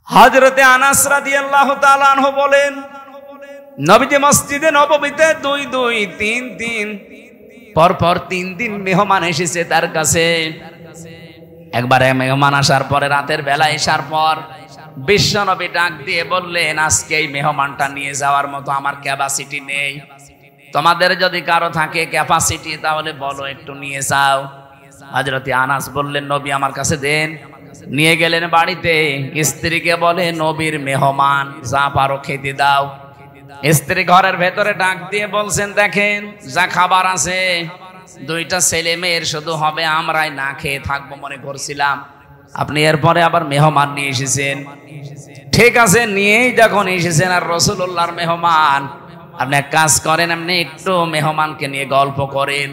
হযরতে আনাস রাদিয়াল্লাহু তাআলা আনহু বলেন, নবীজি মসজিদে নববীতে 2-2-3-3 পরপর 3 দিন মেহমান এসেছে তার কাছে। একবারে মেহমান আসার পরে রাতের বেলা আসার পর বিশ্বনবী ডাক দিয়ে বললেন, আজকে এই মেহমানটা নিয়ে যাওয়ার মতো আমার ক্যাপাসিটি নেই, তোমাদের যদি কারো থাকে ক্যাপাসিটি তাহলে বলো, একটু নিয়ে যাও। হযরত আনাস বললেন, নবী আমার কাছে দেন। নিয়ে গেলেন বাড়িতে, স্ত্রীকে বলে, নবীর মেহমান, যা পারো খেতে দাও। স্ত্রী ঘরের ভেতরে ডাক দিয়ে বলছেন, দেখেন যা খাবার আছে, 2টা ছেলে মেয়ের শুধু হবে, আমরাই না খেয়ে থাকবো মনে করছিলাম, আপনি এরপরে আবার মেহমান নিয়ে এসেছেন। ঠিক আছে, নিয়েই যখন এসেছেন আর রাসূলুল্লাহর মেহমান, আপনি এক কাজ করেন, আপনি একটু মেহমানকে নিয়ে গল্প করেন,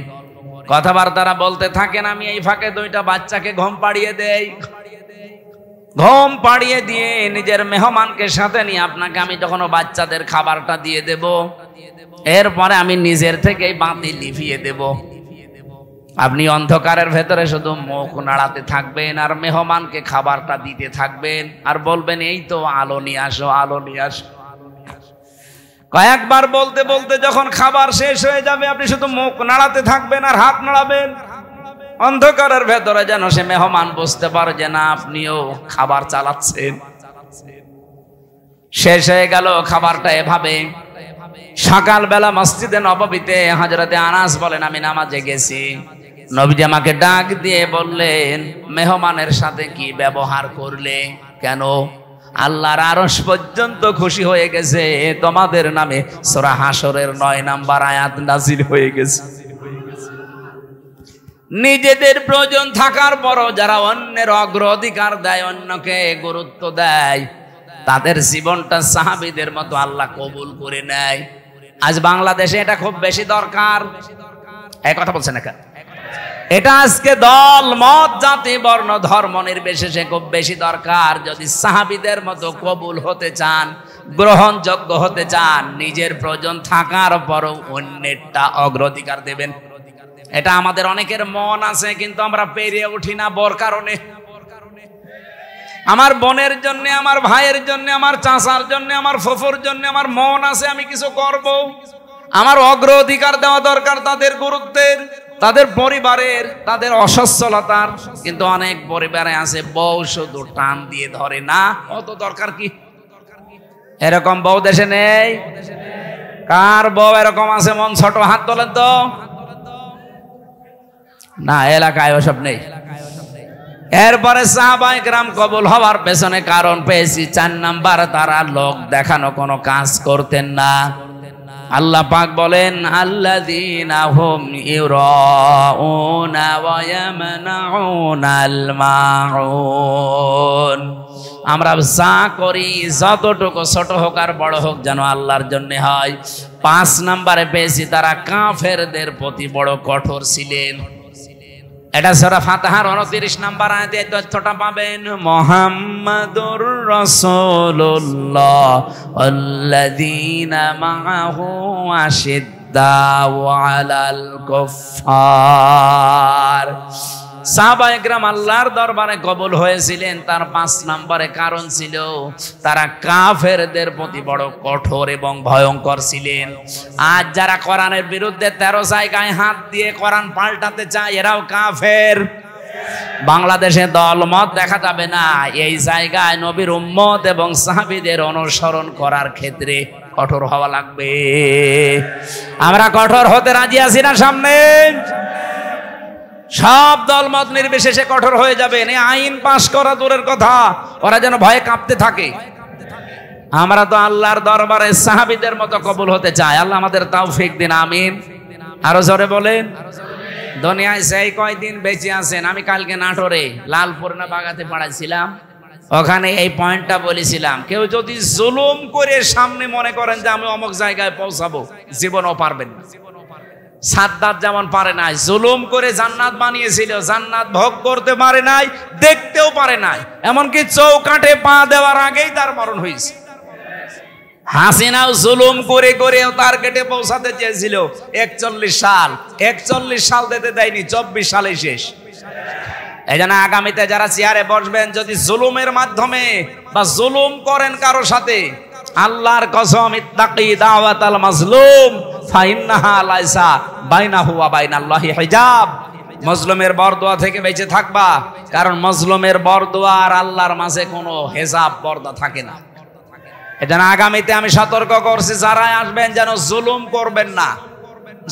কথাবার্তা বলতে থাকেন, আমি এই ফাঁকে 2টা বাচ্চাকে ঘুম পাড়িয়ে দেই। ঘুম পাড়িয়ে দিয়ে নিজের মেহমানকে সাথে নিয়ে আপনাকে আমি যখন বাচ্চাদের খাবারটা দিয়ে দেব, এরপরে আমি নিজের থেকেই বাতি লিভিয়ে দেব। আপনি অন্ধকারের ভেতরে শুধু মুখ নাড়াতে থাকবেন আর মেহমানকে খাবারটা দিতে থাকবেন আর বলবেন, এই তো আলো নিয়ে আসো, আলো নিয়ে আসো। কয়েকবার বলতে বলতে যখন খাবার শেষ হয়ে যাবে, আপনি শুধু মুখ নাড়াতে থাকবেন আর হাত নাড়াবেন। অন্ধকারের ভেতরে যেন সে মেহমান বুঝতে পারে যে না, আপনিও খাবার চালাচ্ছেন। শেষ হয়ে গেল খাবারটা এভাবে। সকালবেলা মসজিদে নববীতে হযরতে আনাস বলেন, আমি নামাজে গেছি, নবীজি আমাকে ডাক দিয়ে বললেন, মেহমানের সাথে কি ব্যবহার করলে? কেন? আল্লাহর আরশ পর্যন্ত খুশি হয়ে গেছে, তোমাদের নামে সূরা হাশরের 9 নম্বর আয়াত নাজিল হয়ে গেছে। নিজেদের প্রয়োজন থাকার পরও যারা অন্যের অগ্রাধিকার দেয়, অন্যকে গুরুত্ব দেয়, তাদের জীবনটা সাহাবীদের মতো আল্লাহ কবুল করে নেয়। আজ বাংলাদেশে এটা খুব বেশি দরকার। এই কথা বলছেন না কেন? এটা আজকে দল মত জাতি বর্ণ ধর্ম নির্বিশেষে খুব বেশি দরকার। যদি সাহাবীদের মতো কবুল হতে চান, গ্রহণযোগ্য হতে চান, নিজের প্রয়োজন থাকার পরও অন্যেরটা অগ্রাধিকার দেবেন। এটা আমাদের অনেকের মন আছে, কিন্তু আমরা পেরিয়ে উঠি না বড় কারণে। আমার বোনের জন্য, আমার ভাইয়ের জন্য, আমার চাচার জন্য, আমার ফুফুর জন্য আমার মন আছে, আমি কিছু করব, আমার অগ্রাধিকার দেওয়া দরকার তাদের গুরুত্বের, তাদের পরিবারের, তাদের অসচ্ছলতার। কিন্তু অনেক পরিবারে আছে বউ শুধু টান দিয়ে ধরে, না অত দরকার কি? এরকম বউ দেশে নেই? কার বউ এরকম আছে মন ছোট? হাত তোলেন তো। না, এলাকায় ওসব নেই। এরপরে সাহাবায়ে কেরাম কবুল হওয়ার পেছনে কারণ পেয়েছি 4 নাম্বার, তারা লোক দেখানো কোনো কাজ করতেন না। আল্লাহ পাক বলেন, আল্লাযীনা হুম ইউরাউনা ওয়া ইয়ামনাউনাল মাউন। আমরা যা করি, যতটুকু ছোট হোক আর বড় হোক, যেন আল্লাহর জন্য হয়। 5 নাম্বারে পেয়েছি তারা কাফেরদের প্রতি বড় কঠোর ছিলেন। এটা সূরা ফাতিহার 29 নাম্বার আয়াতে এই তথ্যটা পাবেন। মুহাম্মাদুর রাসূলুল্লাহ আল্লাযীনা মাআহু আশিদ্দাউ আলাল কুফফার। সাহাবায়ে কেরাম আল্লাহর দরবারে কবুল হয়েছিলেন, তার 5 নম্বরে কারণ ছিল তারা কাফেরদের প্রতি বড় কঠোর এবং ভয়ঙ্কর ছিলেন। আজ যারা কোরআনের বিরুদ্ধে 13 জায়গায় হাত দিয়ে কোরআন পাল্টাতে চায়, এরাও কাফের। বাংলাদেশে দলমত দেখা যাবে না, এই জায়গায় নবীর উম্মত এবং সাহাবীদের অনুসরণ করার ক্ষেত্রে কঠোর হওয়া লাগবে। আমরা কঠোর হতে রাজি আছি না? সামনে সব দলমত নির্বিশেষে কঠোর হয়ে যাবেন। এই আইন পাশ করা দূরের কথা, ওরা যেন ভয়ে কাঁপতে থাকে। আমরা তো আল্লাহর দরবারে সাহাবীদের মতো কবুল হতে চাই। আল্লাহ আমাদের তৌফিক দিন, আমিন। আরো জোরে বলেন। দুনিয়ায় সেই কয়দিন বেঁচে আছেন, আমি কালকে নাটোরে লালপুর না বাগাতে পড়াইছিলাম, ওখানে এই পয়েন্টটা বলেছিলাম, কেউ যদি জুলুম করে সামনে মনে করেন যে আমি অমুক জায়গায় পৌঁছাবো, জীবনও পারবেন না। সাদ্দাত যেমন পারে নাই, জুলুম করে জান্নাত বানিয়েছিল, জান্নাত ভোগ করতে পারে নাই, দেখতেও পারে নাই, এমনকি চৌকাঠে পা দেওয়ার আগেই তার মরণ হয়েছে। হাসিনাও জুলুম করে করে টার্গেটে পৌঁছাতে চেয়েছিল 41 সাল, 41 সাল দিতে দেয়নি, 24 সালে শেষ। এই জন্য আগামীতে যারা চেয়ারে বসবেন, যদি জুলুমের মাধ্যমে বা জুলুম করেন কারো সাথে, আল্লাহর কসম, ইত্তাকি দাওয়াতাল মাজলুম ফাইন্নাহা লাইসা বাইনাহু ওয়া বাইনাল্লাহি হিজাব। মজলুমের বরদোয়া থেকে বেঁচে থাকবা, কারণ মজলুমের বরদোয়া আর আল্লাহর মাঝে কোনো হিজাব পর্দা থাকে না। এজন্য আগামীতে আমি সতর্ক করছি, যারা আসবেন যেন জুলুম করবেন না।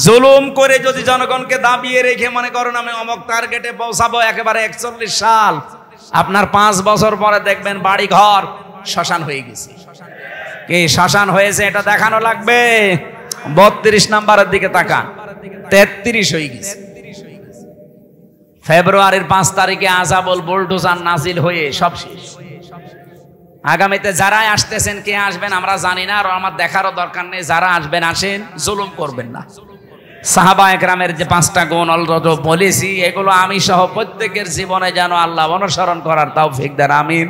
জুলুম করে যদি জনগণকে দাবিয়ে রেখে মনে করেন আমি অমুক টার্গেটে পৌঁছাবো একেবারে 41 সাল, আপনার 5 বছর পরে দেখবেন বাড়ি ঘর শ্মশান হয়ে গেছে। কি শ্মশান হয়েছে এটা দেখানো লাগবে? 32 নাম্বারের দিকে তাকান, 33 হয়ে গেছে। ফেব্রুয়ারির 5 তারিখে আযাবুল বুলডোজার নাজিল হয়ে সব শেষ। আগামীতে যারা আসতেছেন, কে আসবেন আমরা জানি না, আর আমার দেখারও দরকার নেই। যারা আসবেন আসেন, জুলুম করবেন না। সাহাবা একরামের যে 5টা গুণ অলরেডি বলেছি, এগুলো আমি সহ প্রত্যেকের জীবনে যেন আল্লাহ অনুসরণ করার তৌফিক দেন, আমিন।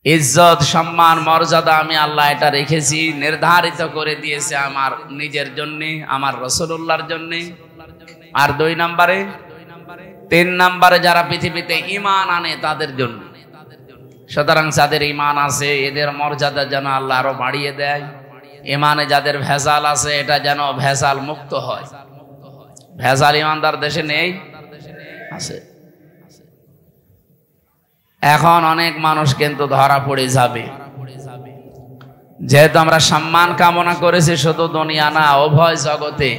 ইজ্জত, সম্মান, মর্যাদা আমি আল্লাহ এটা রেখেছি, নির্ধারিত করে দিয়েছে আমার নিজের জন্য, আমার রাসূলুল্লাহর জন্য। আর 2 নম্বরে, 3 নম্বরে যারা পৃথিবীতে ঈমান আনে তাদের জন্য। সুতরাং যাদের ঈমান আছে এদের মর্যাদা যেন আল্লাহ আরো বাড়িয়ে দেয়। ঈমানে যাদের ভেজাল আছে এটা যেন ভেজাল মুক্ত হয়। ভেজাল ঈমানদার দেশে নেই, আছে। এখন অনেক মানুষ কিন্তু ধরা পড়ে যাবে, যেহেতু আমরা সম্মান কামনা করেছি শুধু দুনিয়া না, উভয় জগতে।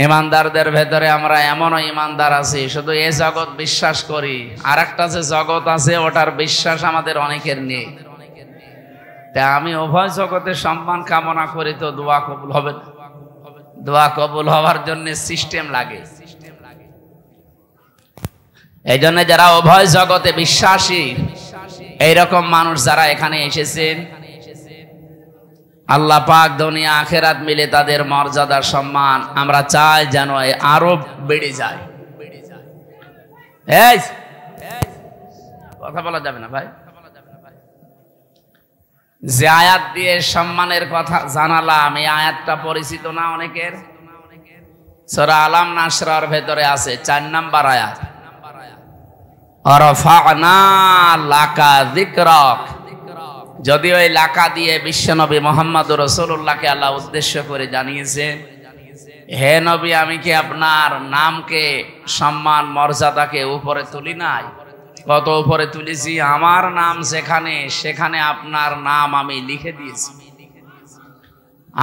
ইমানদারদের ভেতরে আমরা এমনও ইমানদার আছি শুধু এ জগৎ বিশ্বাস করি, আর একটা যে জগৎ আছে ওটার বিশ্বাস আমাদের অনেকের নেই। তাই আমি উভয় জগতে সম্মান কামনা করি, তো দোয়া কবুল হবে না। দোয়া কবুল হওয়ার জন্য সিস্টেম লাগে। এই জন্য যারা উভয় জগতে বিশ্বাসী, এইরকম মানুষ যারা এখানে এসেছেন, আল্লাহ পাক দুনিয়া আখিরাত মিলে তাদের মর্যাদা সম্মান আমরা চাই যেন আরো বেড়ে যায়। এই কথা বলা যাবে না ভাই। যে আয়াত দিয়ে সম্মানের কথা জানালাম, এই আয়াতটা পরিচিত না অনেকের? সূরা আলাম নাসরার ভেতরে আছে 4 নাম্বার আয়াত, আরফা'না লাকা যিকরাক। যদিও এই লাকা দিয়ে বিশ্বনবী মুহাম্মদুর রাসূলুল্লাহকে আল্লাহ উদ্দেশ্য করে জানিয়েছেন, হে নবী, আমি কি আপনার নামকে, সম্মান মর্যাদাকে উপরে তুলি নাই? কত উপরে তুলেছি! আমার নাম যেখানে, সেখানে আপনার নাম আমি লিখে দিয়েছি।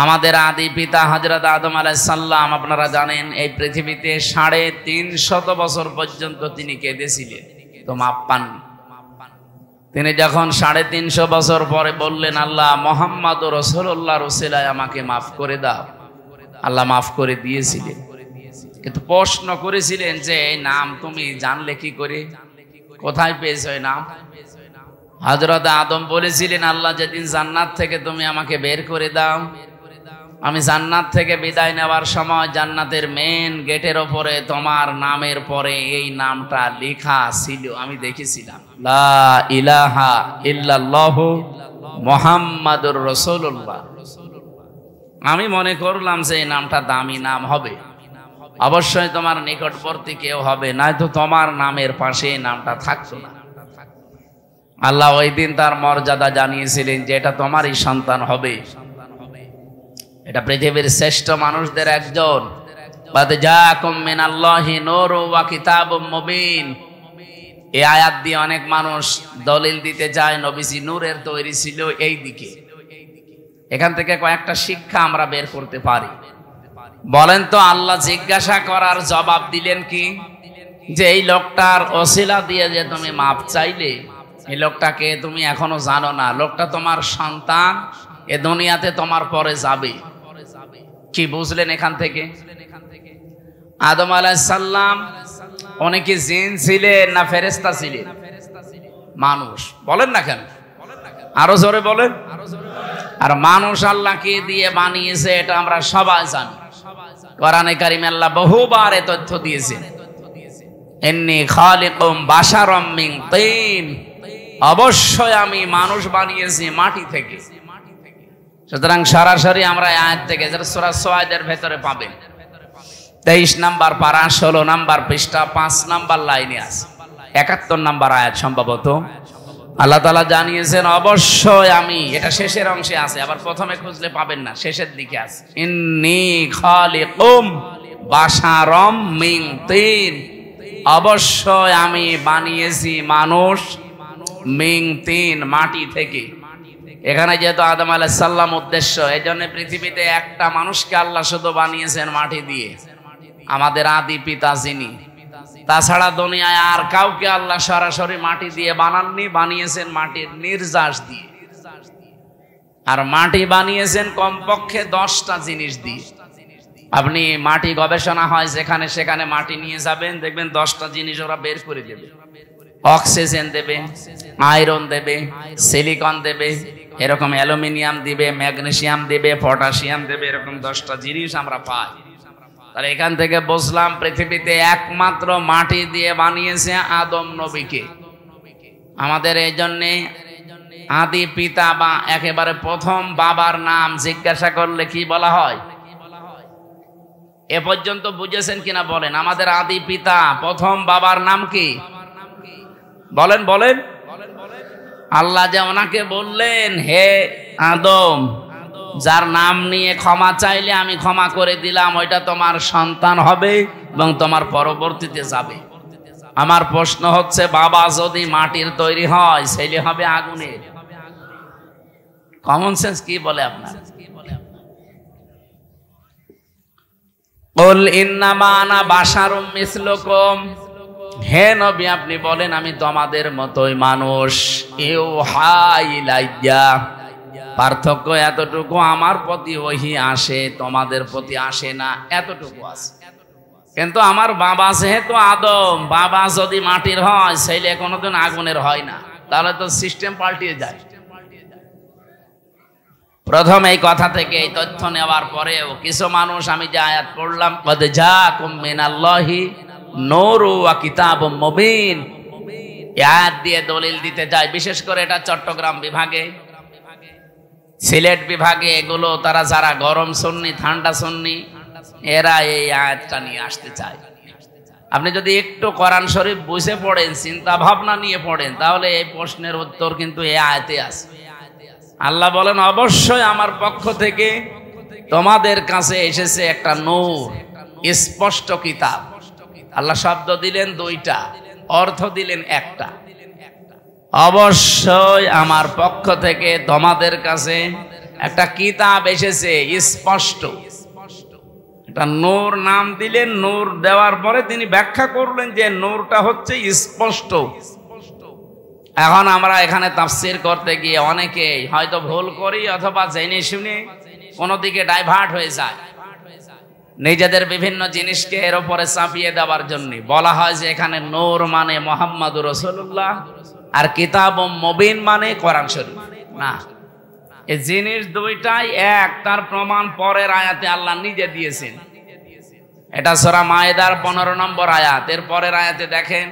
আমাদের আদি পিতা হযরত আদম আলাইহিস সালাম, আপনারা জানেন, এই পৃথিবীতে 350 বছর পর্যন্ত তিনি কেঁদেছিলেন, তো মাপ পাননি। তিনি যখন 350 বছর পরে বললেন, আল্লাহ মুহাম্মদুর রাসূলুল্লাহর ওসিলায় আমাকে মাফ করে দাও, আল্লাহ মাফ করে দিয়েছিলেন। কিন্তু প্রশ্ন করেছিলেন যে এই নাম তুমি জানলে কি করে, কোথায় পেয়েছো এই নাম? হযরত আদম বলেছিলেন, আল্লাহ যেদিন জান্নাত থেকে তুমি আমাকে বের করে দাও, আমি জান্নাত থেকে বিদায় নেওয়ার সময় জান্নাতের মেন গেটের ওপরে তোমার নামের পরে এই নামটা লেখা ছিল, আমি দেখেছিলাম, লা ইলাহা ইল্লাল্লাহু মুহাম্মাদুর রাসূলুল্লাহ। আমি মনে করলাম যে এই নামটা দামি নাম হবে, অবশ্যই তোমার নিকটবর্তী কেউ হবে, নয়তো তোমার নামের পাশে এই নামটা থাকতো না। আল্লাহ ওই দিন তার মর্যাদা জানিয়েছিলেন যে এটা তোমারই সন্তান হবে, এটা পৃথিবীর শ্রেষ্ঠ মানুষদের একজন। বাদ জাকুম মিনাল্লাহি নূরুন ওয়া কিতাবুম মুবিন। এই আয়াত দিয়ে অনেক মানুষ দলিল দিতে যায় নবীজি নূরের তৈরি ছিল এই দিকে। এখান থেকে কয়েকটা শিক্ষা আমরা বের করতে পারি। বলেন তো, আল্লাহ জিজ্ঞাসা করার জবাব দিলেন কি? যে এই লোকটার ওসিলা দিয়ে যে তুমি মাপ চাইলে, এই লোকটাকে তুমি এখনো জানো না, লোকটা তোমার সন্তান, এ দুনিয়াতে তোমার পরে যাবে। কি বুঝলেন এখান থেকে? আদম আলাইহিস সালাম অনেকে জিন ছিলেন না ফেরেশতা ছিলেন? মানুষ। বলেন না কেন? আরো জোরে বলেন। আর মানুষ আল্লাহকে দিয়ে বানিয়েছে, এটা আমরা সবাই জানি। কোরআনে কারিমে আল্লাহ বহুবার এই তথ্য দিয়েছেন, ইন্নী খালিকুম বাশারাম মিন তিন, অবশ্যই আমি মানুষ বানিয়েছি মাটি থেকে। সুতরাং সরাসরি আমরা আয়াত থেকে, যারা সূরা সুআদের ভেতরে পাবেন, 23 নাম্বার পারা 16 নাম্বার পৃষ্ঠা 5 নাম্বার লাইনে আছে, 71 নাম্বার আয়াত সম্ভবত। আল্লাহ তাআলা জানিয়েছেন অবশ্যই আমি, এটা শেষের অংশে আছে, আবার প্রথমে খুঁজলে পাবেন না, শেষের দিকে আছে। ইন্নী খালিকুম বাশারম মিন তিন, অবশ্যই আমি বানিয়েছি মানুষ মিন তিন, মাটি থেকে। এখানে যেহেতু আদম আলাইহিস সালাম উদ্দেশ্য, এই জন্য পৃথিবীতে একটা মানুষকে আল্লাহ শুধু বানিয়েছেন মাটি দিয়ে, আমাদের আদি পিতা যিনি। তাছাড়া দুনিয়ায় আর কাউকে আল্লাহ সরাসরি মাটি দিয়ে বানাননি, বানিয়েছেন মাটির নির্যাস দিয়ে। আর মাটি বানিয়েছেন কমপক্ষে 10টা জিনিস দিয়ে। আপনি মাটি গবেষণা হয় যেখানে সেখানে মাটি নিয়ে যাবেন, দেখবেন 10টা জিনিস ওরা বের করে দেবে। অক্সিজেন দেবে, আয়রন দেবে, সিলিকন দেবে, এরকম অ্যালুমিনিয়াম দিবে, ম্যাগনেসিয়াম দেবে, পটাশিয়াম দেবে, এরকম 10টা জিনিস আমরা পাই। তাহলে এখান থেকে বুঝলাম পৃথিবীতে একমাত্র মাটি দিয়ে বানিয়েছে আদম নবীকে। আমাদের এই জন্যে আদি পিতা বা একেবারে প্রথম বাবার নাম জিজ্ঞাসা করলে কি বলা হয়? এ পর্যন্ত বুঝেছেন কিনা বলেন? আমাদের আদি পিতা প্রথম বাবার নাম কি? বলেন বলেন। আল্লাহ যে ওনাকে বললেন, হে আদম, যার নাম নিয়ে ক্ষমা চাইলে আমি ক্ষমা করে দিলাম, ওইটা তোমার সন্তান হবে এবং তোমার পরবর্তীতে যাবে। আমার প্রশ্ন হচ্ছে, বাবা যদি মাটির তৈরি হয়, ছেলে হবে আগুনের। কমন সেন্স কি বলে আপনার? কুল ইন্নামা আনা বাশারুম মিসলুকুম, হে নবী আপনি বলেন আমি তোমাদের মতোই মানুষ। ইউহা ইলাইয়া, পার্থক্য এতটুকু, আমার প্রতি ওহী আসে, তোমাদের প্রতি আসে না, এতটুকু আছে। কিন্তু আমার বাবা যেহেতু আদম, বাবা যদি মাটির হয়, ছেলে কোনোদিন আগুনের হয় না, তাহলে তো সিস্টেম পাল্টিয়ে যায়। প্রথম এই কথা থেকে এই তথ্য নেওয়ার পরেও কিছু মানুষ, আমি যে আয়াত পড়লাম, কদ জাকুম মিনাল্লাহি নূরু ওয়া কিতাবুম মুবিন, এই আয়াত দিয়ে দলিল দিতে যায়। বিশেষ করে এটা চট্টগ্রাম বিভাগে, সিলেট বিভাগে, এগুলো তারা যারা গরম সুন্নি, ঠান্ডা সুন্নি, এরা এই আয়াতটা নিয়ে আসতে চায়। আপনি যদি একটু কোরআন শরীফ বুঝে পড়েন, চিন্তা ভাবনা নিয়ে পড়েন, তাহলে এই প্রশ্নের উত্তর কিন্তু এই আয়াতে আছে। আল্লাহ বলেন অবশ্যই আমার পক্ষ থেকে তোমাদের কাছে এসেছে একটা নূর, স্পষ্ট কিতাব। আল্লাহ শব্দ দিলেন 2টা, অর্থ দিলেন একটা। অবশ্যই আমার পক্ষ থেকে তোমাদের কাছে একটা কিতাব এসেছে স্পষ্ট। একটা নূর নাম দিলেন, নূর দেওয়ার পরে তিনি ব্যাখ্যা করলেন যে নূরটা হচ্ছে স্পষ্ট। এখন আমরা এখানে তাফসীর করতে গিয়ে অনেকেই হয়তো ভুল করি, অথবা জেনে শুনে কোনো দিকে ডাইভার্ট হয়ে যায়। নিজেদের বিভিন্ন জিনিসকে এর উপরে চাপিয়ে দেওয়ার জন্য বলা হয় যে এখানে নূর মানে মুহাম্মাদুর রাসূলুল্লাহ, আর কিতাবুম মুবিন মানে কোরআন শরীফ। না, এই জিনিস 2টাই এক, তার প্রমাণ পরের আয়াতে আল্লাহ নিজে দিয়েছেন। এটা সূরা মায়েদার 15 নম্বর আয়াত। এর পরের আয়াতে দেখেন,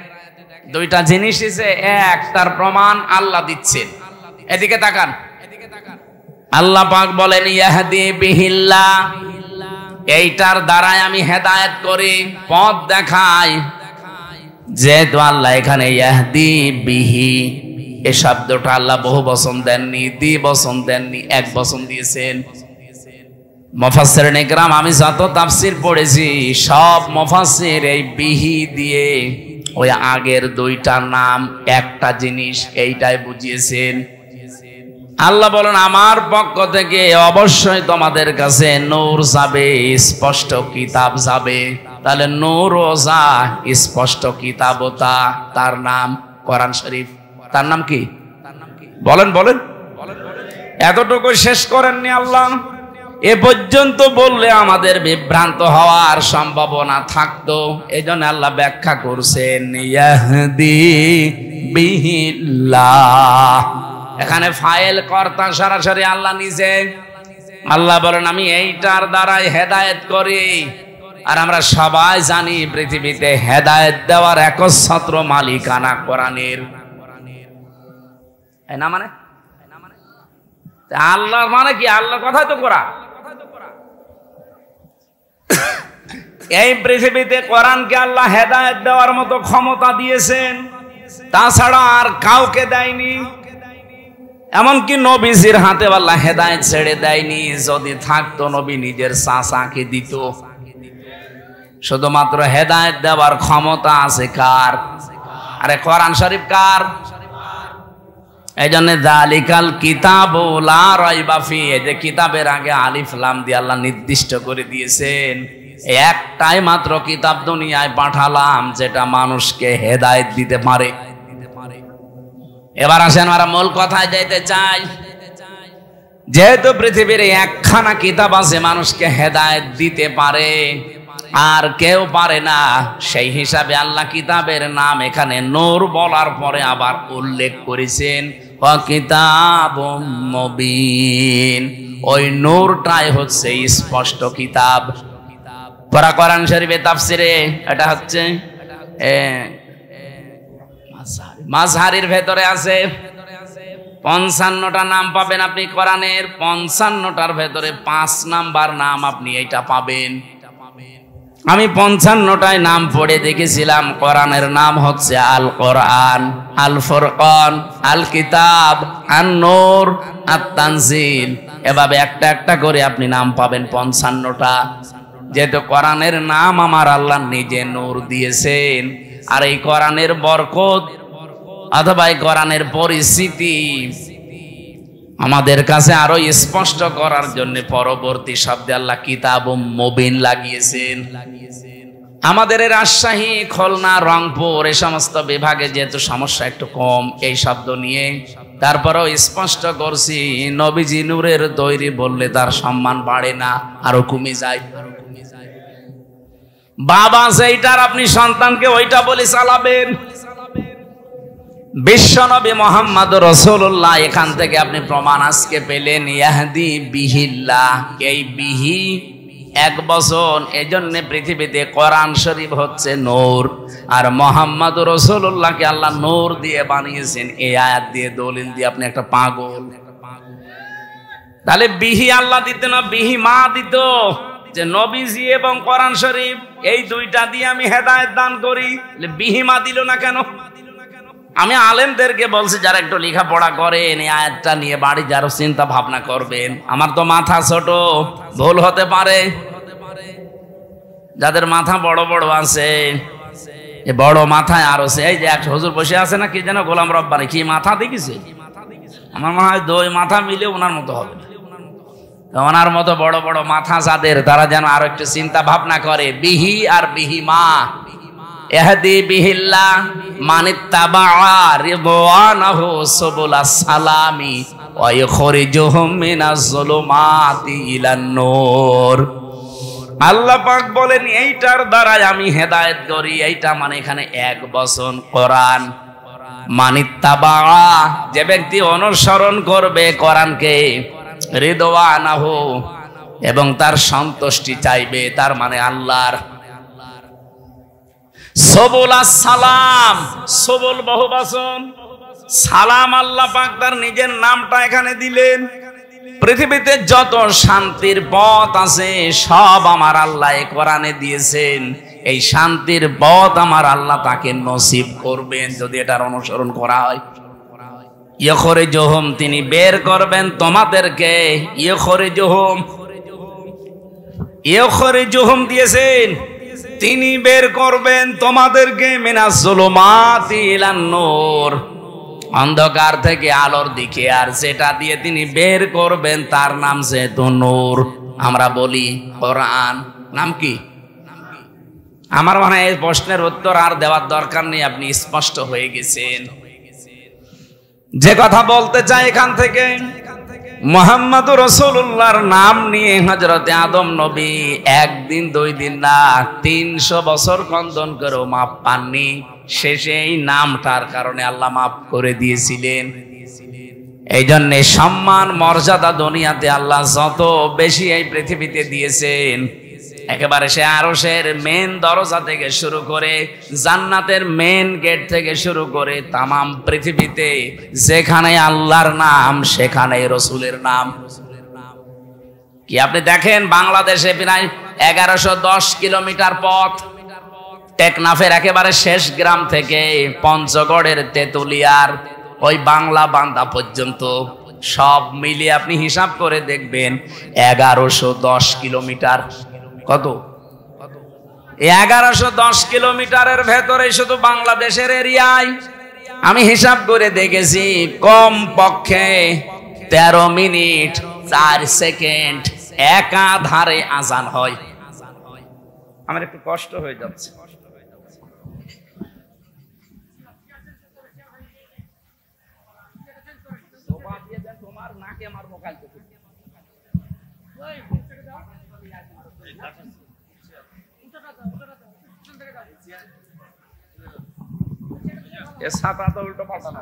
2টা জিনিস এসে এক, তার প্রমাণ আল্লাহ দিচ্ছেন। এদিকে তাকান, আল্লাহ পাক বলেন ইয়াহদি বিহিল্লাহ, এইটার দ্বারাই আমি হেদায়েত করি, পথ দেখাই। যেহেতু আল্লাহ এখানে ইয়াহদি বিহি, এই শব্দটা আল্লাহ বহু বচন দেননি, দ্বিবচন দেননি, এক বচন দিয়েছেন। মুফাসসিরিন ইকরাম, আমি যত তাফসীর পড়েছি সব মুফাসসির এই বিহি দিয়ে ওই আগের 2টার নাম একটা জিনিস এইটাই বুঝিয়েছেন। আল্লাহ বলেন আমার পক্ষ থেকে অবশ্যই তোমাদের কাছে নূর যাবে, স্পষ্ট কিতাব যাবে। তাহলে নূরও যা, স্পষ্ট কিতাবও তা, তার নাম কোরআন শরীফ। তার নাম কি? বলেন বলেন। এতটুকু শেষ করেননি আল্লাহ, এ পর্যন্ত বললে আমাদের বিভ্রান্ত হওয়ার সম্ভাবনা থাকতো। এই জন্য আল্লাহ ব্যাখ্যা করছেন ইয়াহদি বিহিল্লাহ। এখানে ফাইল কর্তা সরাসরি আল্লাহ নিজে। আল্লাহ বলেন আমি এইটার দ্বারাই হেদায়েত করি। আর আমরা সবাই জানি পৃথিবীতে হেদায়েত দেওয়ার একচ্ছত্র মালিকানা কোরআনের। না মানে আল্লাহ মানে কি? আল্লাহর কথাই তো কোরআন। এই পৃথিবীতে কোরআনকে আল্লাহ হেদায়েত দেওয়ার মতো ক্ষমতা দিয়েছেন, তাছাড়া আর কাউকে দেয়নি। এমনকি নবীজির হাতে আল্লাহ হেদায়েত ছেড়ে দেয়নি। যদি থাকতো নবী নিজের চাচাকে দিত। শুধুমাত্র হেদায়েত দেওয়ার ক্ষমতা আছে কার? আরে কোরআন শরীফ কার? এই জন্য যালিকাল কিতাবু লা রাইবা ফি, এই যে কিতাবের আগে আলিফ লাম দিয়ে আল্লাহ নির্দিষ্ট করে দিয়েছেন, একটাই মাত্র কিতাব দুনিয়ায় পাঠালাম যেটা মানুষকে হেদায়েত দিতে পারে। এবার আসেন আমরা মূল কথায় যাইতে চাই। যেহেতু পৃথিবীর একখানা কিতাব আছে মানুষকে হেদায়েত দিতে পারে, আর কেউ পারে না, সেই হিসাবে আল্লাহ কিতাবের নাম এখানে নূর বলার পরে আবার উল্লেখ করেছেন কিতাবুম মুবিন। ওই নূরটাই হচ্ছে স্পষ্ট কিতাব। পরা কোরআন শরীফে তাফসিরে এটা হচ্ছে মাযহারির ভেতরে আছে 55টা নাম পাবেন আপনি কোরআনের। 55টার ভেতরে 5 নাম্বার নাম আপনি এইটা পাবেন। আমি 55টায় নাম পড়ে দেখেছিলাম। কোরআনের নাম হচ্ছে আল কোরআন, আল ফুরকান, আল কিতাব, আন নূর, আত তানজিল। এভাবে একটা একটা করে আপনি নাম পাবেন 55টা। যেহেতু কোরআনের নাম আমার আল্লাহ নিজে নূর দিয়েছেন, আর এই কোরআনের বরকত অথবা এই কোরআনের পরিস্থিতি আমাদের কাছে আরো স্পষ্ট করার জন্য পরবর্তী শব্দে আল্লাহ কিতাবুম মুবিন লাগিয়েছেন। আমাদের রাজশাহী, খুলনা, রংপুর এই সমস্ত বিভাগে যেহেতু সমস্যা একটু কম এই শব্দ নিয়ে, তারপরেও স্পষ্ট করছি নবীজি নূরের তৈরি বললে তার সম্মান বাড়ে না, আরো কমে যায়। বাবা সেইটার আপনি সন্তানকে ওইটা বলে চালাবেন। বিশ্বনবী মুহাম্মদ রাসূলুল্লাহ, এখান থেকে আপনি প্রমাণ আজকে পেলেন। ইয়াহদি বিহিল্লাহ, এই বিহি 1 বছর। এজন্য পৃথিবীতে কোরআন শরীফ হচ্ছে নূর, আর মুহাম্মদ রাসূলুল্লাহকে আল্লাহ নূর দিয়ে বানিয়েছেন। এই আয়াত দিয়ে দলিল দিয়ে আপনি একটা পাগল। তাহলে বিহি আল্লাহ দিত না, বিহি মা দিত, যে নবীজি এবং কোরআন শরীফ এই দুইটা দিয়ে আমি হেদায়েত দান করি। বিহি মা দিল না কেন? আমি আলেমদেরকে বলছি যারা একটু লেখাপড়া করেন, এই আয়াতটা নিয়ে বাড়ি যারা চিন্তা ভাবনা করবেন। আমার তো মাথা ছোট, ভুল হতে পারে। যাদের মাথা বড় বড় আছে, এই বড় মাথায় আরো এই যে এক হুজুর বসে আছে না, কি যেন গোলাম রব্বানি, কি মাথা দেখিছে? আমার মনে হয় 2 মাথা মিলে ওনার মতো হবে। ওনার মতো বড় বড় মাথা যাদের, তারা যেন আরো একটু চিন্তা ভাবনা করে। বিহি আর বিহি মা, ইহদি বিহিল্লাহ মানিত্তাবা রিদওয়ানাহু সুবুলাস সালামি ওয়া ইখরিজুহুম মিনাজ যুলুমাতি ইলান নূর। আল্লাহ পাক বলেন এইটার দ্বারাই আমি হেদায়েত করি। এইটা মানে এখানে 1 বছর কোরআন। মানিত্তাবা, যে ব্যক্তি অনুসরণ করবে কোরআনকে, রিদওয়ানাহু, এবং তার সন্তুষ্টি চাইবে, তার মানে আল্লাহর। সবুলাস সালাম, সবুল বহুবচন, সালাম আল্লাহ পাক তার নিজের নামটা এখানে দিলেন। পৃথিবীতে যত শান্তির পথ আছে সব আমার আল্লাহ এই কোরআনে দিয়েছেন। এই শান্তির পথ আমার আল্লাহ তাকে নসিব করবেন যদি এটার অনুসরণ করা হয়। ইখরিজুহুম, তিনি বের করবেন তোমাদেরকে। ইখরিজুহুম দিয়েছেন, তিনি বের করবেন তোমাদেরকে মিনাজ যুলুমাতি ইলান নূর, অন্ধকার থেকে আলোর দিকে। আর সেটা দিয়ে তিনি বের করবেন তার নাম যেহেতু নূর, আমরা বলি কোরআন। নাম কি? আমার মনে হয় এই প্রশ্নের উত্তর আর দেওয়ার দরকার নেই, আপনি স্পষ্ট হয়ে গেছেন। যে কথা বলতে চাই এখান থেকে, মুহাম্মদুর রাসূলুল্লাহর নাম নিয়ে হযরতে আদম নবী 1 দিন 2 দিন না 300 বছর খণ্ডন করেও মাপ পাননি। শেষে এই নামটার কারণে আল্লাহ মাফ করে দিয়েছিলেন। এই জন্য সম্মান মর্যাদা দুনিয়াতে আল্লাহ যত বেশি এই পৃথিবীতে দিয়েছেন, একেবারে সে আরশের মেন দরজা থেকে শুরু করে জান্নাতের মেন গেট থেকে শুরু করে তামাম পৃথিবীতে যেখানে আল্লাহর নাম সেখানে রসুলের নাম। কি আপনি দেখেন বাংলাদেশে প্রায় 1110 কিলোমিটার পথ। টেকনাফের একেবারে শেষ গ্রাম থেকে পঞ্চগড়ের তেতুলিয়ার ওই বাংলা বান্দা পর্যন্ত সব মিলিয়ে আপনি হিসাব করে দেখবেন 1110 কিলোমিটার। কত? 1110 কিলোমিটারের ভেতরে শুধু বাংলাদেশের এরিয়ায় আমি হিসাব করে দেখেছি কম পক্ষে 13 মিনিট 4 সেকেন্ড একাধারে আজান হয়। আমার একটু কষ্ট হয়ে যাচ্ছে। উল্টো পাল্টা না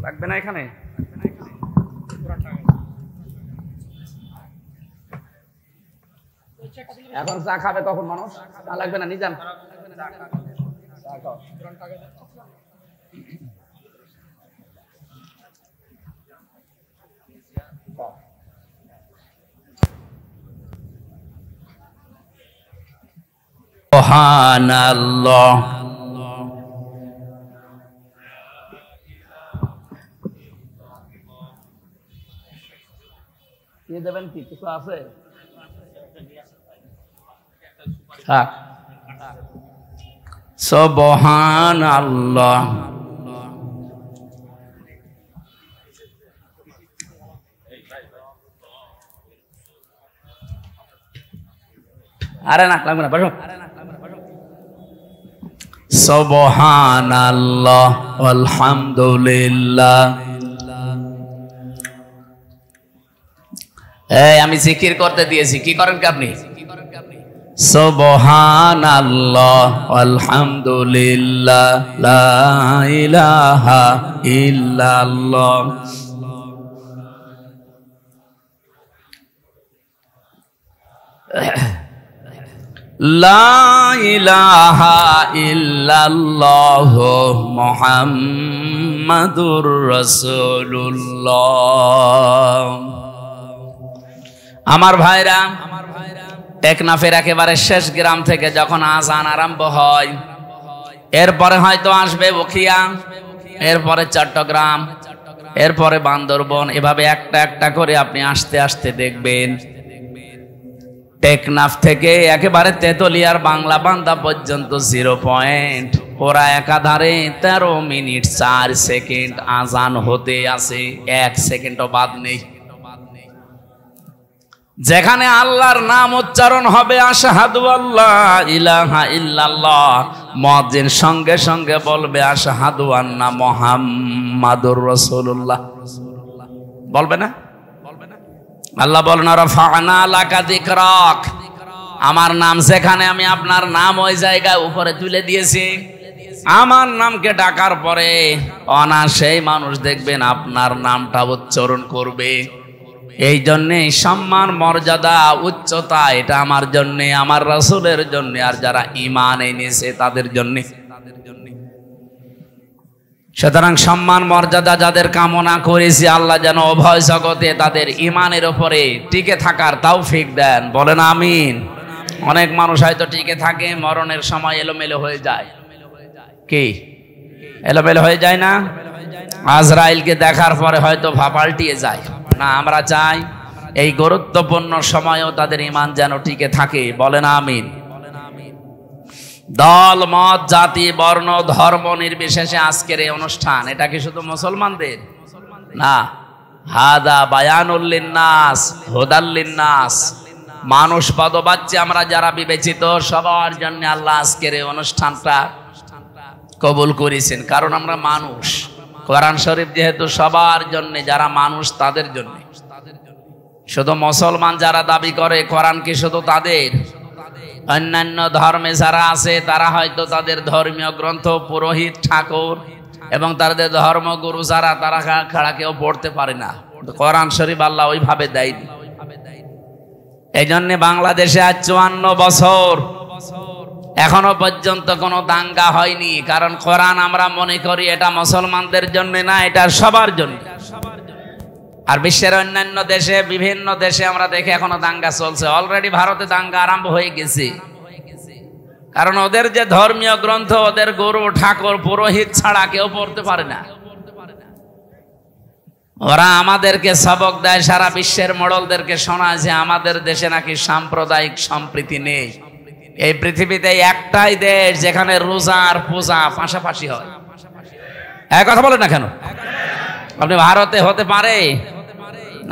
লাগবে না এখানে। এখন চা খাবে কখন মানুষ? চা লাগবে না, নিয়ে যান। সুবহানাল্লাহ। দিয়ে দেবেন কি কিছু আছে? সুবহানাল্লাহ। আরে না লাগবে না, বসো। সুবহানাল্লাহ আলহামদুলিল্লাহ। আমি জিকির করতে দিয়েছি, কি করেন কি আপনি? সুবহানাল্লাহ আলহামদুলিল্লাহ লা ইলাহা ইল্লাল্লাহ। লা ইলাহা ইল্লাল্লাহ মুহাম্মাদুর রাসূলুল্লাহ। আমার ভাইরা, টেকনাফের একেবারে শেষ গ্রাম থেকে যখন আজান আরম্ভ হয়, এরপরে হয়তো আসবে বখিয়া, এরপরে চট্টগ্রাম, এরপরে বান্দরবন, এভাবে একটা একটা করে আপনি আস্তে আস্তে দেখবেন টেকনাফ থেকে একেবারে তেতুলিয়ার বাংলা বান্দা পর্যন্ত 0 পয়েন্ট ওরা একাধারে 13 মিনিট 4 সেকেন্ড আজান হতে আছে, 1 সেকেন্ডও বাদ নেই। যেখানে আল্লাহর নাম উচ্চারণ হবে আশহাদু আল্লা ইলাহা ইল্লাল্লাহ, মুয়াজ্জিন সঙ্গে সঙ্গে বলবে আশহাদু আন্না মুহাম্মাদুর রাসূলুল্লাহ। বলবে না? আল্লাহ বলেন রাফা'না লাকা যিকরাক, আমার নাম যেখানে আমি আপনার নাম ওই জায়গায় উপরে তুলে দিয়েছি। আমার নামকে ডাকার পরে অনায়াসেই মানুষ দেখবেন আপনার নামটা উচ্চারণ করবে। এই জন্যে সম্মান মর্যাদা উচ্চতা এটা আমার জন্যে, আমার রাসূলের জন্যে, আর যারা ঈমান এনেছে তাদের জন্যে। সুতরাং সম্মান মর্যাদা যাদের কামনা করেছি, আল্লাহ যেন উভয় জগতে তাদের ঈমানের উপরে টিকে থাকার তৌফিক দেন। বলেন আমিন। অনেক মানুষ হয়তো টিকে থাকে, মরণের সময় এলোমেলো হয়ে যায়। কি এলোমেলো হয়ে যায় না? আজরাইলকে দেখার পরে হয়তো পাল্টিয়ে যায় না। আমরা চাই এই গুরুত্বপূর্ণ সময়েও তাদের ঈমান যেন টিকে থাকে। বলেন আমিন। দল মত জাতি বর্ণ ধর্ম নির্বিশেষে আজকের এই অনুষ্ঠান, এটা কি শুধু মুসলমানদের না? হাদা বায়ানুল লিন্নাস হুদাল লিন্নাস, মানুষ পদবাচ্চে আমরা যারা বিবেচিত সবার জন্য আল্লাহ আজকের এই অনুষ্ঠানটা কবুল করেছেন। কারণ আমরা মানুষ, কোরআন শরীফ যেহেতু সবার জন্য, যারা মানুষ তাদের জন্য। শুধু মুসলমান যারা দাবি করে কোরআন কি শুধু তাদের? অন্যান্য ধর্মে যারা আছে তারা হয়তো তাদের ধর্মীয় গ্রন্থ পুরোহিত ঠাকুর এবং তাদের ধর্মগুরু যারা, তারা খাড়া কেউ পড়তে পারে না। কোরআন শরীফ আল্লাহ ওইভাবে দেয়নি। এই জন্য বাংলাদেশে আজ 54 বছর এখনো পর্যন্ত কোনো দাঙ্গা হয়নি, কারণ কোরআন আমরা মনে করি এটা মুসলমানদের জন্য না, এটা সবার জন্য। আর বিশ্বের অন্যান্য দেশে, বিভিন্ন দেশে আমরা দেখি এখনো দাঙ্গা চলছে। অলরেডি ভারতে দাঙ্গা আরম্ভ হয়ে গেছে, কারণ ওদের যে ধর্মীয় গ্রন্থ, ওদের গুরু ঠাকুর পুরোহিত ছাড়া কেউ পড়তে পারে না। ওরা আমাদেরকে সবক দেয়, সারা বিশ্বের মোড়লদেরকে শোনায় যে আমাদের দেশে নাকি সাম্প্রদায়িক সম্প্রীতি নেই। এই পৃথিবীতে একটাই দেশ যেখানে রোজা আর পূজা পাশাপাশি হয়। এক কথা বলেন না কেন? আপনি ভারতে হতে পারে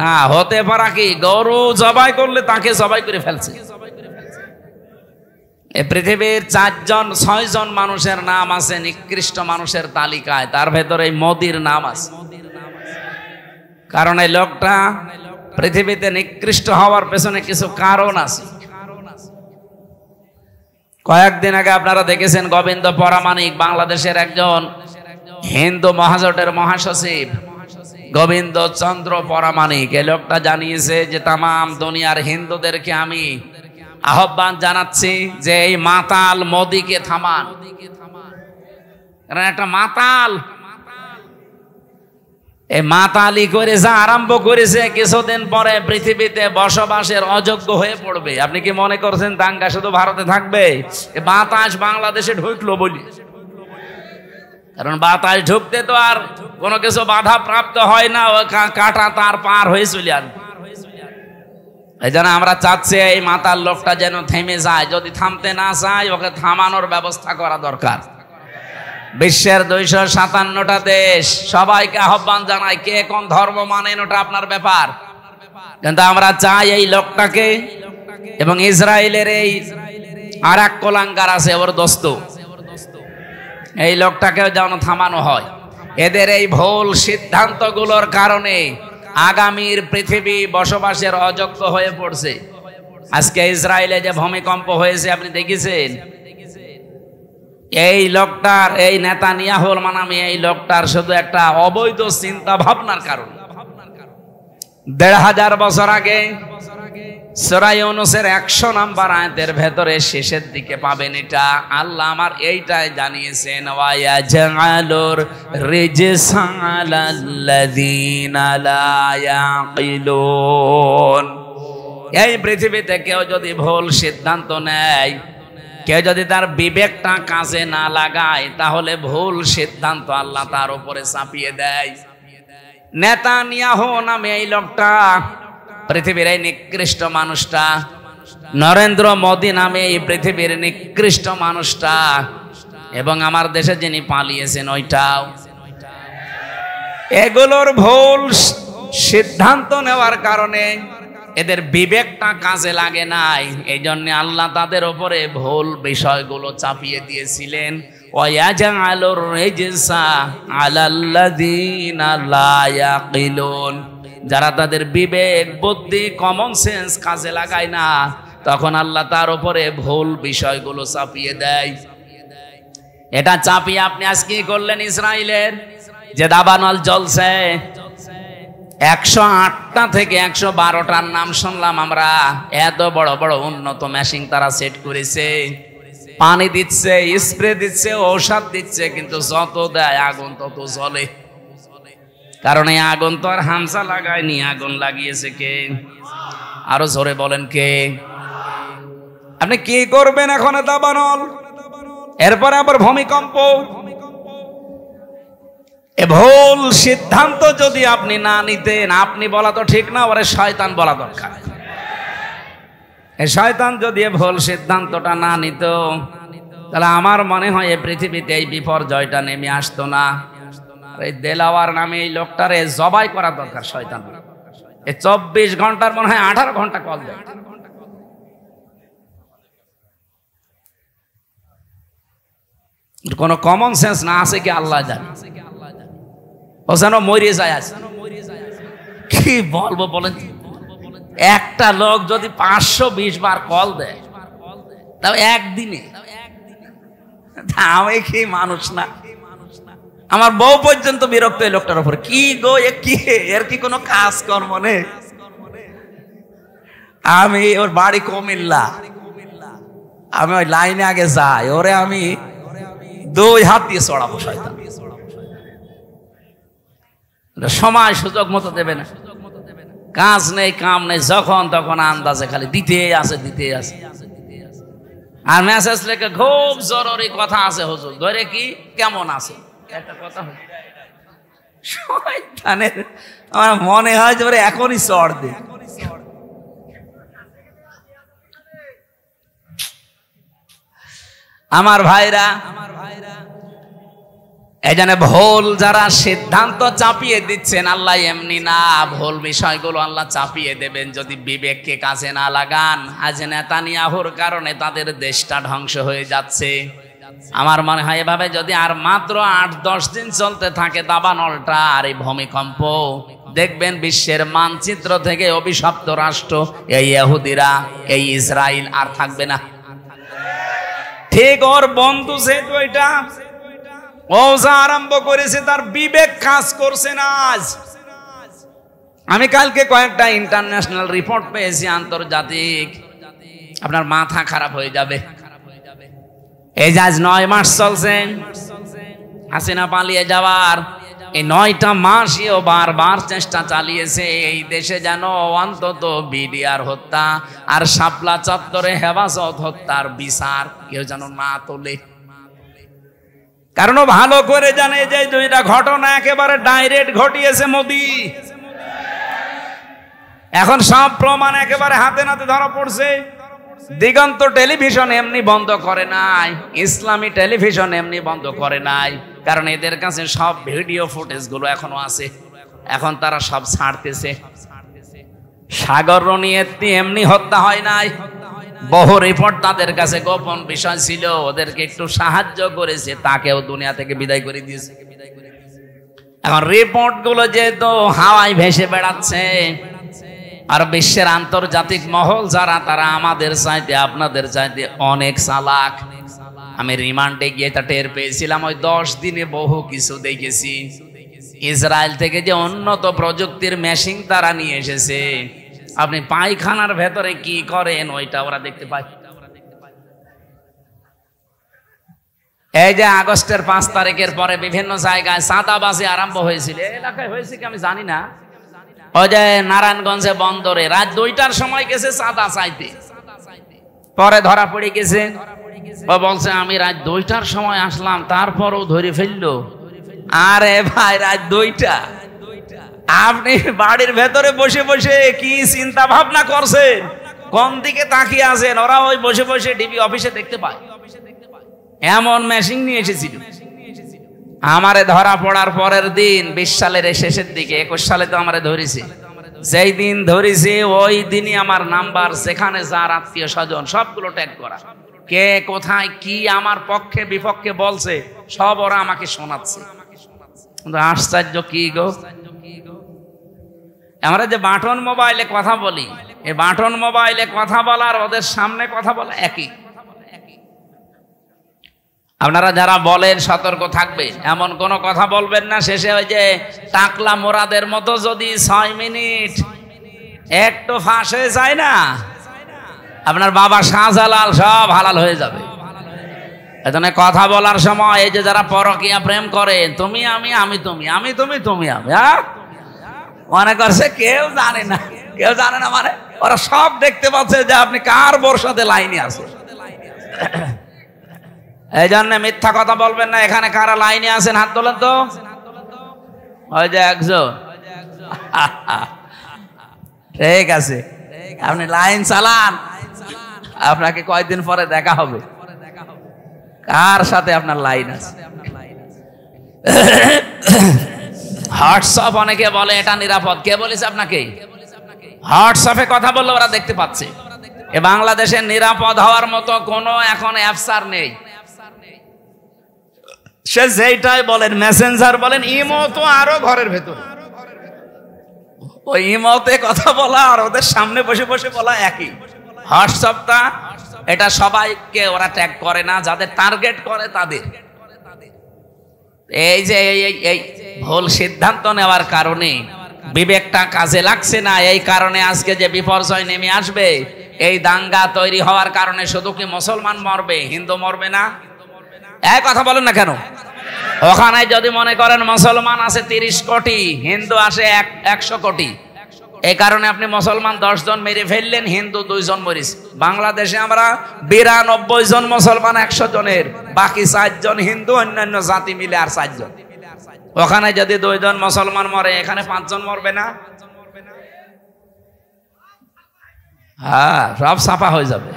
না, হতে পারা কি গরু জবাই করলে তাকে জবাই করে ফেলছে। এই পৃথিবীর 4-6 জন মানুষের নাম আছে নিকৃষ্ট মানুষের তালিকায়, তার ভেতরে মোদির নাম আছে। কারণ এই লোকটা পৃথিবীতে নিকৃষ্ট হওয়ার পেছনে কিছু কারণ আছে। কয়েকদিন আগে আপনারা দেখেছেন গোবিন্দ পরামানিক, বাংলাদেশের একজন হিন্দু মহাজোটের মহাসচিব গোবিন্দ চন্দ্র পরামানিক, এই লোকটা জানিয়েছে যে তামাম দুনিয়ার হিন্দুদেরকে আমি আহ্বান জানাচ্ছি যে এই মাতাল মোদিকে থামান। কারণ একটা মাতাল, এই মাতালি করে যা আরম্ভ করেছে, কিছুদিন পরে পৃথিবীতে বসবাসের অযোগ্য হয়ে পড়বে। আপনি কি মনে করছেন দাঙ্গা শুধু ভারতে থাকবে? বাতাস বাংলাদেশে ঢুকলো বলি, কারণ বাতাস ঢুকতে তো আর কোনো কিছু বাধা প্রাপ্ত হয় না, ও কাটা তার পার হয়ে চলে আসবে। এই জন্য আমরা চাচ্ছি এই মাতাল লোকটা যেন থেমে যায়। যদি থামতে না চায়, ওকে থামানোর ব্যবস্থা করা দরকার। বিশ্বের 257টা দেশ, সবাইকে আহ্বান জানায়, কে কোন ধর্ম মানেন ওটা আপনার ব্যাপার, কিন্তু আমরা চাই এই লোকটাকে, এবং ইসরায়েলের এই আর এক কোলাঙ্গার আছে ওর দোস্ত, এই লোকটাকেও যেন থামানো হয়। এদের এই ভুল সিদ্ধান্তগুলোর কারণে আগামীর পৃথিবী বসবাসের অযোগ্য হয়ে পড়ছে। আজকে ইসরায়েলে যে ভূমিকম্প হয়েছে আপনি দেখেছেন, এই লোকটার, এই নেতানিয়াহুর মানামি এই লোকটার শুধু একটা অবৈধ চিন্তা ভাবনার কারণ। 1500 বছর আগে সূরা ইউনূসের 100 নম্বর আয়াতের ভেতরে শেষের দিকে পাবেন এটা। আল্লাহ আমার এইটাই জানিয়েছেন, ওয়া ইয়াজআলুর রিজসা আলাল্লাযীনা লা ইয়াকিলুন। এই পৃথিবীতে কেউ যদি ভুল সিদ্ধান্ত নেয়, কেউ যদি তার বিবেকটা কাজে না লাগায়, তাহলে ভুল সিদ্ধান্ত আল্লাহ তার উপরে চাপিয়ে দেয়। নেতানিয়াহু নামে এই লোকটা, পৃথিবীর এই নিকৃষ্ট মানুষটা, নরেন্দ্র মোদী নামে এই পৃথিবীর নিকৃষ্ট মানুষটা, এবং আমার দেশে যিনি পালিয়েছেন ওইটাও, এগুলোর ভুল সিদ্ধান্ত নেওয়ার কারণে এদের বিবেকটা কাজে লাগে নাই। এই জন্য আল্লাহ তাদের উপরে ভুল বিষয়গুলো চাপিয়ে দিয়েছিলেন। ওয়ায়াজআলুর রিজসা আলাল্লাযীনা লা ইয়াকিলুন। যারা তাদের বিবেক, বুদ্ধি, কমন সেন্স কাজে লাগায় না, তখন আল্লাহ তার উপরে ভুল বিষয়গুলো চাপিয়ে দেয়। এটা চাপিয়ে আপনি আজকে কি করলেন? ইসরায়েলের যে দাবানল জ্বলছে, 108টা থেকে 112টার নাম শুনলাম আমরা। এত বড় বড় উন্নত মেশিন তারা সেট করেছে, পানি দিচ্ছে, স্প্রে দিচ্ছে, ঔষধ দিচ্ছে, কিন্তু যত দেয় আগুন তত জ্বলে। কারণ এই আগুন তো আর হামসা লাগায়নি, আগুন লাগিয়েছে কে? আরো জোরে বলেন কে? আপনি কি করবেন এখন? দাবানল, এরপরে আবার ভূমিকম্প। এ ভুল সিদ্ধান্ত যদি আপনি না নিতেন, আপনি বলা তো ঠিক না, ওরে শয়তান বলা দরকার। এই শয়তান যদি ভুল সিদ্ধান্তটা না নিত, তাহলে আমার মনে হয় এই পৃথিবীতে এই বিপর্যয়টা নেমে আসতো না। এই দেলাওয়ার নামে এই লোকটারে জবাই করা দরকার শয়তান। এই 24 ঘন্টার মনে হয় 18 ঘন্টা কল দেয়। কোন কমন সেন্স না আছে কি আল্লাহ জানে। ও যেন মরে যায়। আছে কি বলবো বলেন? একটা লোক যদি 520 বার কল দেয়, তাও একদিনে, আমি কি মানুষ না? আমার বউ পর্যন্ত বিরক্ত এই লোকটার উপর। কি গো, এর কি কোনো কাজ কর্ম নেই? আমি ওর বাড়ি কুমিল্লা, আমি ওই লাইনে আগে যাই, ওরে আমি 2 হাত দিয়ে চড়াবো শয়তান। সময় সুযোগ মতো দেবে না, কাজ নেই কাম নেই, যখন তখন আন্দাজে খালি দিতে আছে। আর মেসেজ লেখে খুব জরুরি কথা আছে হুজুর, ধরে কি কেমন আছে একটা কথা। শয়তানের আমার মনে হয় যে ওরে এখনই চড় দে। আমার ভাইরা, এজন্য ভুল যারা সিদ্ধান্ত চাপিয়ে দিচ্ছেন, আল্লাহ এমনি না, ভুল বিষয়গুলো আল্লাহ চাপিয়ে দেবেন যদি বিবেককে কাজে না লাগান। আজ নেতানিয়াহুর কারণে তাদের দেশটা ধ্বংস হয়ে যাচ্ছে। আমার মনে হয় এভাবে যদি আর মাত্র 8-10 দিন চলতে থাকে দাবানলটা আর এই ভূমিকম্প, দেখবেন বিশ্বের মানচিত্র থেকে অভিশপ্ত রাষ্ট্র এই ইহুদিরা, এই ইসরায়েল আর থাকবে না। ঠিক ওর বন্ধু যেহেতু এটা ও যা আরম্ভ করেছে তার বিবেক কাজ করছে না। আজ আমি কালকে কয়েকটা ইন্টারন্যাশনাল রিপোর্ট পেয়েছি আন্তর্জাতিক, আপনার মাথা খারাপ হয়ে যাবে। এই যে আজ 9 মাস চলছে হাসিনা পালিয়ে যাওয়ার, এই 9টা মাসেও বারবার চেষ্টা চালিয়েছে এই দেশে যেন অন্তত বিডিআর হত্যা আর শাপলা চত্বরে হেফাজত হত্যার বিচার কেউ যেন না তোলে। কারণ ভালো করে জানে যে 2টা ঘটনা একেবারে ডাইরেক্ট ঘটিয়েছে মোদি। এখন সব প্রমাণ একেবারে হাতে নাতে ধরা পড়ছে। দিগন্ত টেলিভিশন এমনি বন্ধ করে নাই, ইসলামী টেলিভিশন এমনি বন্ধ করে নাই, কারণ এদের কাছে সব ভিডিও ফুটেজ গুলো এখনো আছে, এখন তারা সব ছাড়তেছে। সাগর রনিয়েত্তি এমনি হত্যা হয় নাই, বহু রিপোর্ট তাদের কাছে গোপন বিষয় ছিল, ওদেরকে একটু সাহায্য করেছে, তাকেও দুনিয়া থেকে বিদায় করে দিয়েছে। এখন রিপোর্ট গুলো যেহেতু হাওয়ায় ভেসে বেড়াচ্ছে, আর বিশ্বের আন্তর্জাতিক মহল যারা, তারা আমাদের চাইতে আপনাদের চাইতে অনেক চালাক। আমি রিমান্ডে গিয়ে তা টের পেয়েছিলাম, ওই 10 দিনে বহু কিছু দেখেছি। ইসরায়েল থেকে যে উন্নত প্রযুক্তির মেশিন তারা নিয়ে এসেছে, আপনি পায়খানার ভেতরে কি করেন ওইটা ওরা দেখতে পায়। এই যে আগস্টের 5 তারিখের পরে বিভিন্ন জায়গায় চাঁদাবাজি আরম্ভ হয়েছিল, এলাকায় হয়েছে কি আমি জানি না। ওই যে নারায়ণগঞ্জে বন্দরে রাত 2টার সময় গেছে চাঁদা চাইতে, পরে ধরা পড়ে গেছে। ও বলছে আমি রাত 2টার সময় আসলাম, তারপরও ধরে ফেললো। আরে ভাই, রাত 2টা আপনি বাড়ির ভেতরে বসে বসে কি চিন্তা ভাবনা করছেন, কোন দিকে তাকিয়ে আছেন? ওরা ওই বসে বসে ডিবি অফিসে দেখতে পায়, এমন মেশিন নিয়ে এসেছিল। আমারে ধরা পড়ার পরের দিন 20 সালের শেষের দিকে, 21 সালে তো আমারে ধরেছে। যেই দিন ধরেছে ওই দিনই আমার নাম্বার, সেখানে যার আত্মীয় স্বজন সবগুলো ট্যাগ করা, কে কোথায় কি আমার পক্ষে বিপক্ষে বলছে সব ওরা আমাকে শোনাচ্ছে। আশ্চর্য কি গো, আমরা যে বাটন মোবাইলে কথা বলি, এই বাটন মোবাইলে কথা বলার ওদের সামনে কথা বলা একই। আপনারা যারা বলেন সতর্ক থাকবেন, এমন কোন কথা বলবেন না শেষে ওই যে টাকলা মোরাদের মতো যদি 6 মিনিট একটু ফাঁস হয়ে যায় না, আপনার বাবা শাহজালাল সব হালাল হয়ে যাবে। এজন্য কথা বলার সময় এই যে যারা পরকীয়া প্রেম করে, তুমি আমি, আমি তুমি, আমি তুমি, তুমি আমি, মনে করছে কেউ জানে না, কেউ জানে না, মানে ওরা সব দেখতে পাচ্ছে যে আপনি কার বর্ষাতে লাইনে আছে। এই জন্য মিথ্যা কথা বলবেন না। এখানে কারা লাইনে আছেন হাত তোলেন তো, ওই যে একজন। ঠিক আছে, আপনি লাইন চালান, আপনাকে কয়েকদিন পরে দেখা হবে কার সাথে আপনার লাইন আছে। হোয়াটসঅ্যাপ অনেকে বলে এটা নিরাপদ, কে বলেছে আপনাকে? হোয়াটসঅ্যাপে কথা বললে ওরা দেখতে পাচ্ছে। এ বাংলাদেশের নিরাপদ হওয়ার মতো কোনো এখন অ্যাপস আর নেই। সে যেটাই বলেন, মেসেঞ্জার বলেন, ইমো তো আরো ঘরের ভেতর। ওই ইমোতে কথা বলা আর ওদের সামনে বসে বসে বলা একই। হোয়াটসঅ্যাপটা এটা সবাইকে ওরা ট্যাগ করে না, যাদের টার্গেট করে তাদের। এই যে এই ভুল সিদ্ধান্ত নেওয়ার কারণে বিবেকটা কাজে লাগছে না, এই কারণে আজকে যে বিপর্যয় নেমে আসবে এই দাঙ্গা তৈরি হওয়ার কারণে শুধু কি মুসলমান মরবে, হিন্দু মরবে না? এক কথা বলেন না কেন? ওখানে যদি মনে করেন মুসলমান আছে 30 কোটি, হিন্দু আসে 100 কোটি, এই কারণে আপনি মুসলমান 10 জন মেরে ফেললেন, হিন্দু 2 জন মরিস। বাংলাদেশে আমরা 92 জন মুসলমান 100 জনের, বাকি 4 জন হিন্দু, অন্যান্য জাতি মিলে আর 4 জন। ওখানে যদি 2 জন মুসলমান মরে, এখানে 5 জন মরবে না? হ্যাঁ, সব সাফা হয়ে যাবে।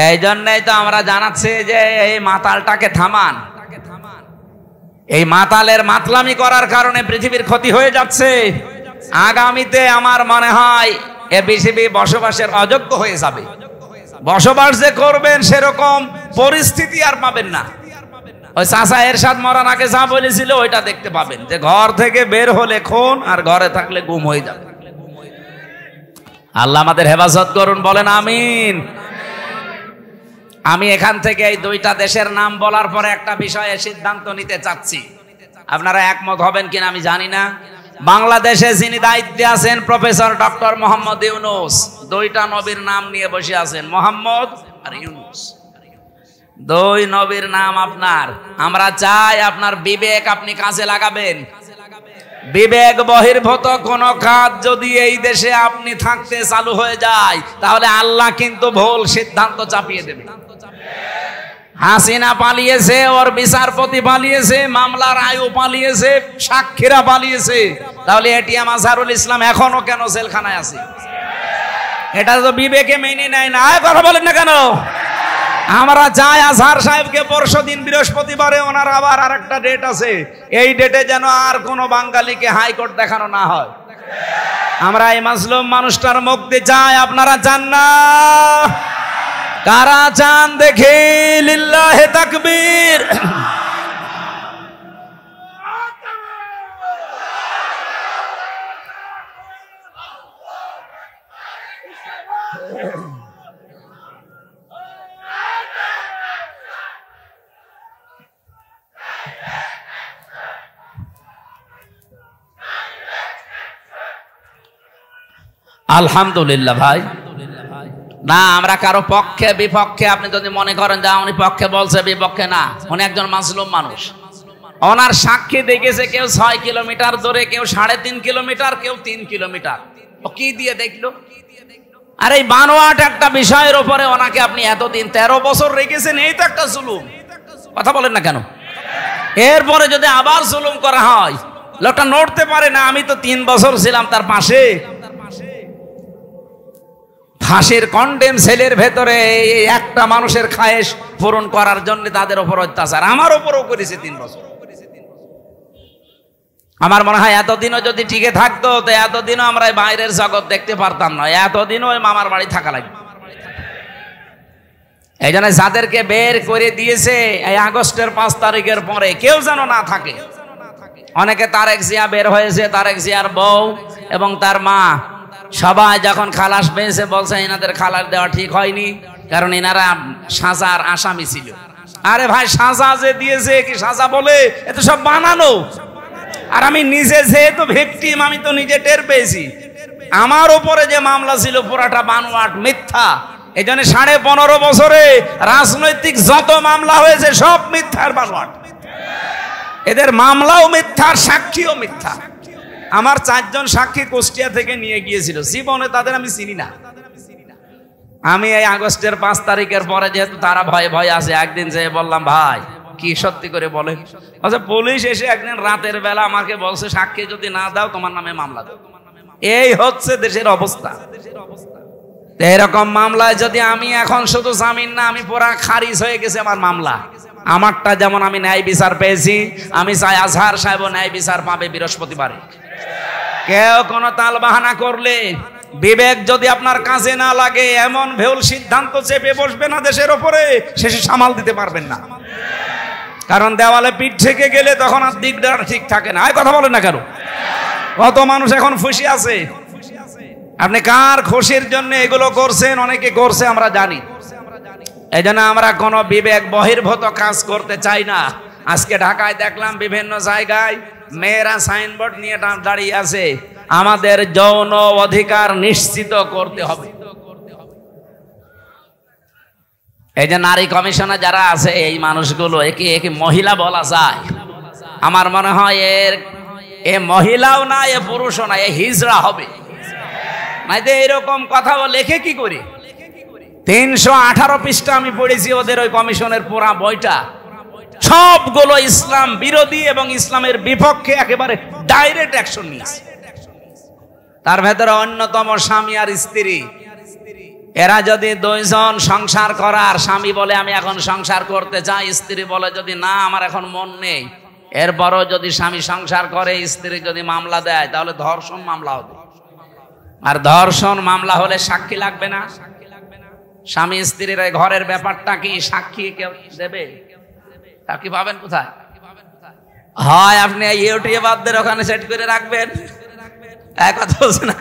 এই জন্যই তো আমরা জানাচ্ছি যে এই মাতালটাকে থামান। এই মাতালের মাতলামি করার কারণে পৃথিবীর ক্ষতি হয়ে যাচ্ছে। আগামীতে আমার মনে হয় এ পৃথিবী বসবাসের অযোগ্য হয়ে যাবে। বসবাস যে করবেন সেরকম পরিস্থিতি আর পাবেন না। ওই চাচা এরশাদ মরার আগে যা বলেছিল ওইটা দেখতে পাবেন, যে ঘর থেকে বের হলে খুন আর ঘরে থাকলে গুম হয়ে যাবে। আল্লাহ আমাদের হেফাজত করুন, বলেন আমিন। আমি এখান থেকে এই 2টা দেশের নাম বলার পরে একটা বিষয়ে সিদ্ধান্ত নিতে চাচ্ছি, আপনারা একমত হবেন কিনা আমি জানি না। বাংলাদেশে যিনি দায়িত্বে আছেন প্রফেসর ডক্টর মোহাম্মদ ইউনূস, 2টা নবীর নাম নিয়ে বসে আছেন, মোহাম্মদ আর ইউনূস। 2 নবীর নাম আপনার। আমরা চাই আপনার বিবেক আপনি কাজে লাগাবেন। বিবেক বহির্ভূত কোন কাজ যদি এই দেশে আপনি থাকতে চালু হয়ে যায়, তাহলে আল্লাহ কিন্তু ভুল সিদ্ধান্ত চাপিয়ে দেবে। হাসিনা পালিয়েছে, ওর বিচারপতি পালিয়েছে, মামলার আয়ু পালিয়েছে, সাক্ষীরা পালিয়েছে, তাহলে এটিএম আজহারুল ইসলাম এখনো কেন জেলখানায় আছে? এটা তো বিবেকে মেনে নেয় না। কথা বলেন না কেন? আমরা চাই আজহার সাহেবকে পরশুদিন বৃহস্পতিবারে, ওনার আবার আরেকটা ডেট আছে, এই ডেটে যেন আর কোনো বাঙালিকে হাইকোর্ট দেখানো না হয়। আমরা এই মাজলুম মানুষটার মুক্তি চাই। আপনারা চান না? কারা চান দেখে? লিল্লাহে তাকবীর। আলহামদুলিল্লাহ ভাই। না, আমরা কারো পক্ষে বিপক্ষে, আপনি যদি মনে করেন যে উনি পক্ষে বলছে বিপক্ষে, না, উনি একজন মাজলুম মানুষ। ওনার সাক্ষী দেখেছে কেউ 6 কিলোমিটার দূরে, কেউ 3.5 কিলোমিটার, কেউ 3 কিলোমিটার। ও কি দিয়ে দেখলো? আর এই বানোয়াট একটা বিষয়ের উপরে ওনাকে আপনি এতদিন 13 বছর রেখেছেন, এই তো একটা জুলুম। কথা বলেন না কেন? এরপরে যদি আবার জুলুম করা হয়, লোকটা নড়তে পারে না। আমি তো 3 বছর ছিলাম তার পাশে। ফাঁসির কন্ডেম সেলের ভেতরে একটা মানুষের খায়েশ পূরণ করার জন্য তাদের উপর অত্যাচার আমার উপরও করেছে 3 বছর। আমার মনে হয় এতদিনও যদি টিকে থাকতো, তো এতদিনও আমরা বাইরের জগৎ দেখতে পারতাম না, এতদিনও ওই মামার বাড়ি থাকা লাগবে। এই জন্য যাদেরকে বের করে দিয়েছে এই আগস্টের 5 তারিখের পরে, কেউ যেন না থাকে। অনেকে তারেক জিয়া বের হয়েছে, তারেক জিয়ার বউ এবং তার মা, সবাই যখন খালাস পেয়েছে বলছে এনাদের খালাস দেওয়া ঠিক হয়নি, কারণ এনারা সাজার আসামি ছিল। আরে ভাই, সাজা যে দিয়েছে কি সাজা বলে? এত সব বানানো। আর আমি নিজে যেহেতু ভিকটিম, আমি তো নিজে টের পেয়েছি। আমার উপরে যে মামলা ছিল পুরাটা বানোয়াট, মিথ্যা। এই জন্য 15.5 বছরে রাজনৈতিক যত মামলা হয়েছে সব মিথ্যার বানোয়াট। এদের মামলাও মিথ্যার, সাক্ষীও মিথ্যা। আমার 4 জন সাক্ষী কুষ্টিয়া থেকে নিয়ে গিয়েছিল, জীবনে তাদের আমি চিনি না। আমি এই আগস্টের 5 তারিখের পরে যেহেতু তারা ভয়ে ভয়ে আছে, একদিন যে বললাম, ভাই কি সত্যি করে বলেন? আচ্ছা, পুলিশ এসে একদিন রাতের বেলা আমাকে বলছে, সাক্ষী যদি না দাও তোমার নামে মামলা দাও। এই হচ্ছে দেশের অবস্থা। এরকম মামলায় যদি আমি এখন শুধু জামিন না, আমি পুরা খারিজ হয়ে গেছে আমার মামলা। আমারটা যেমন আমি ন্যায় বিচার পেয়েছি, আমি চাই আজহার সাহেব ন্যায় বিচার পাবে বৃহস্পতিবারে। কেউ কোনো তাল বাহানা করলে, বিবেক যদি আপনার কাজে না লাগে, এমন ভুল সিদ্ধান্ত চেপে বসবে না দেশের ওপরে, শেষে সামাল দিতে পারবেন না। কারণ দেওয়ালে পিঠ থেকে গেলে তখন আর দিকটা ঠিক থাকে না। এই কথা বলেন না কেন? কত মানুষ এখন খুশি আছে। আপনি কার খুশির জন্য এগুলো করছেন? অনেকে করছে, আমরা জানি। এই জন্য আমরা কোনো বিবেক বহির্ভূত কাজ করতে চাই না। আজকে ঢাকায় দেখলাম বিভিন্ন জায়গায় মেয়েরা সাইনবোর্ড নিয়ে দাঁড়িয়ে আছে, আমাদের যৌন অধিকার নিশ্চিত করতে হবে। এই যে নারী কমিশনে যারা আছে এই মানুষগুলো একে একে মহিলা বলা যায়? আমার মনে হয় এ মহিলাও না, এ পুরুষও না, এ হিজড়া হবে। নাইতে এরকম কথা লেখে কি করি? 318 পৃষ্ঠা আমি পড়েছি ওদের ওই কমিশনের পুরা বইটা, সবগুলো ইসলাম বিরোধী এবং ইসলামের বিপক্ষে একেবারে ডাইরেক্ট অ্যাকশন নিয়েছে। তার ভেতরে অন্যতম স্বামী আর স্ত্রী, এরা যদি দুইজন সংসার করার, স্বামী বলে আমি এখন সংসার করতে চাই, স্ত্রী বলে যদি না আমার এখন মন নেই, এরপরও যদি স্বামী সংসার করে, স্ত্রী যদি মামলা দেয় তাহলে ধর্ষণ মামলা হবে। আর ধর্ষণ মামলা হলে সাক্ষী লাগবে না। স্বামী স্ত্রীর ঘরের ব্যাপারটা কি সাক্ষী কেউ দেবে? তা কি পাবেন কোথায়? হয় আপনি ইউটিউবারদের ওখানে সেট করে রাখবেন, এক কথা বলছে না,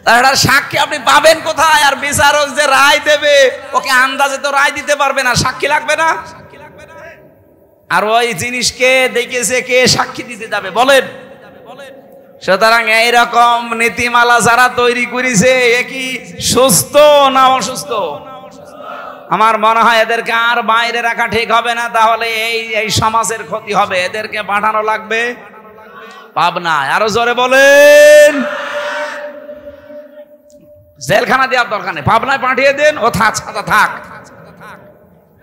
তার সাক্ষী আপনি পাবেন কোথায়? আর বিচারক যে রায় দেবে ওকে আন্দাজে তো রায় দিতে পারবে না, সাক্ষী লাগবে না। আর ওই জিনিসকে দেখেছে কে সাক্ষী দিতে যাবে বলেন? সুতরাং এইরকম নীতিমালা যারা তৈরি করেছে এ কি সুস্থ না অসুস্থ? আমার মনে হয় এদেরকে আর বাইরে রাখা ঠিক হবে না, তাহলে এই সমাজের ক্ষতি হবে। এদেরকে পাঠানো লাগবে পাবনায়। আরো জোরে বলেন। জেলখানা দেওয়ার দরকার নেই, পাবনায় পাঠিয়ে দেন, ও থাক।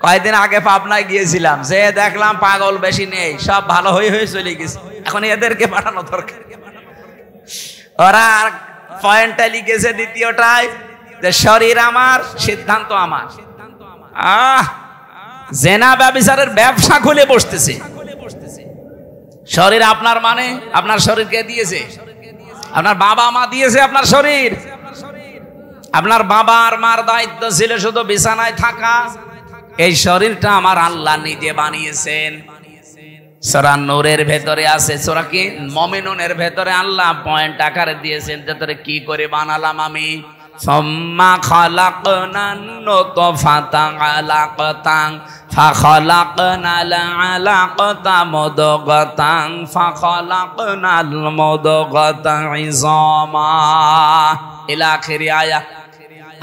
কয়েকদিন আগে পাবনায় গিয়েছিলাম, যে দেখলাম পাগল বেশি নেই, সব ভালো হয়ে চলে গেছে। এখন এদেরকে পাঠানো দরকার। ওরা পয়েন্টটা লিখেছে দ্বিতীয়টায় যে শরীর আমার, সিদ্ধান্ত আমার। জেনা ব্যভিচারের ব্যবসা খুলে বসতেছে। শরীর আপনার মানে আপনার শরীরকে দিয়েছে, আপনার বাবা মা দিয়েছে আপনার শরীর। আপনার বাবা আর মার দায়িত্ব ছিল শুধু বিছানায় থাকা। এই শরীরটা আমার আল্লাহ নিজে বানিয়েছেন। সূরা নূরের ভেতরে আছে, সূরা কি মুমিনুনের ভেতরে আল্লাহ পয়েন্ট আকারে দিয়েছেন যে তোরে কি করে বানালাম আমি। সুম্মা খালাকনান নুতফাতান আলাকাতান ফাখালাকনাল আলাকাতা মুদগাতান ফাখালাকনাল মুদগাতা ইযামা ইলা আখির আয়াত।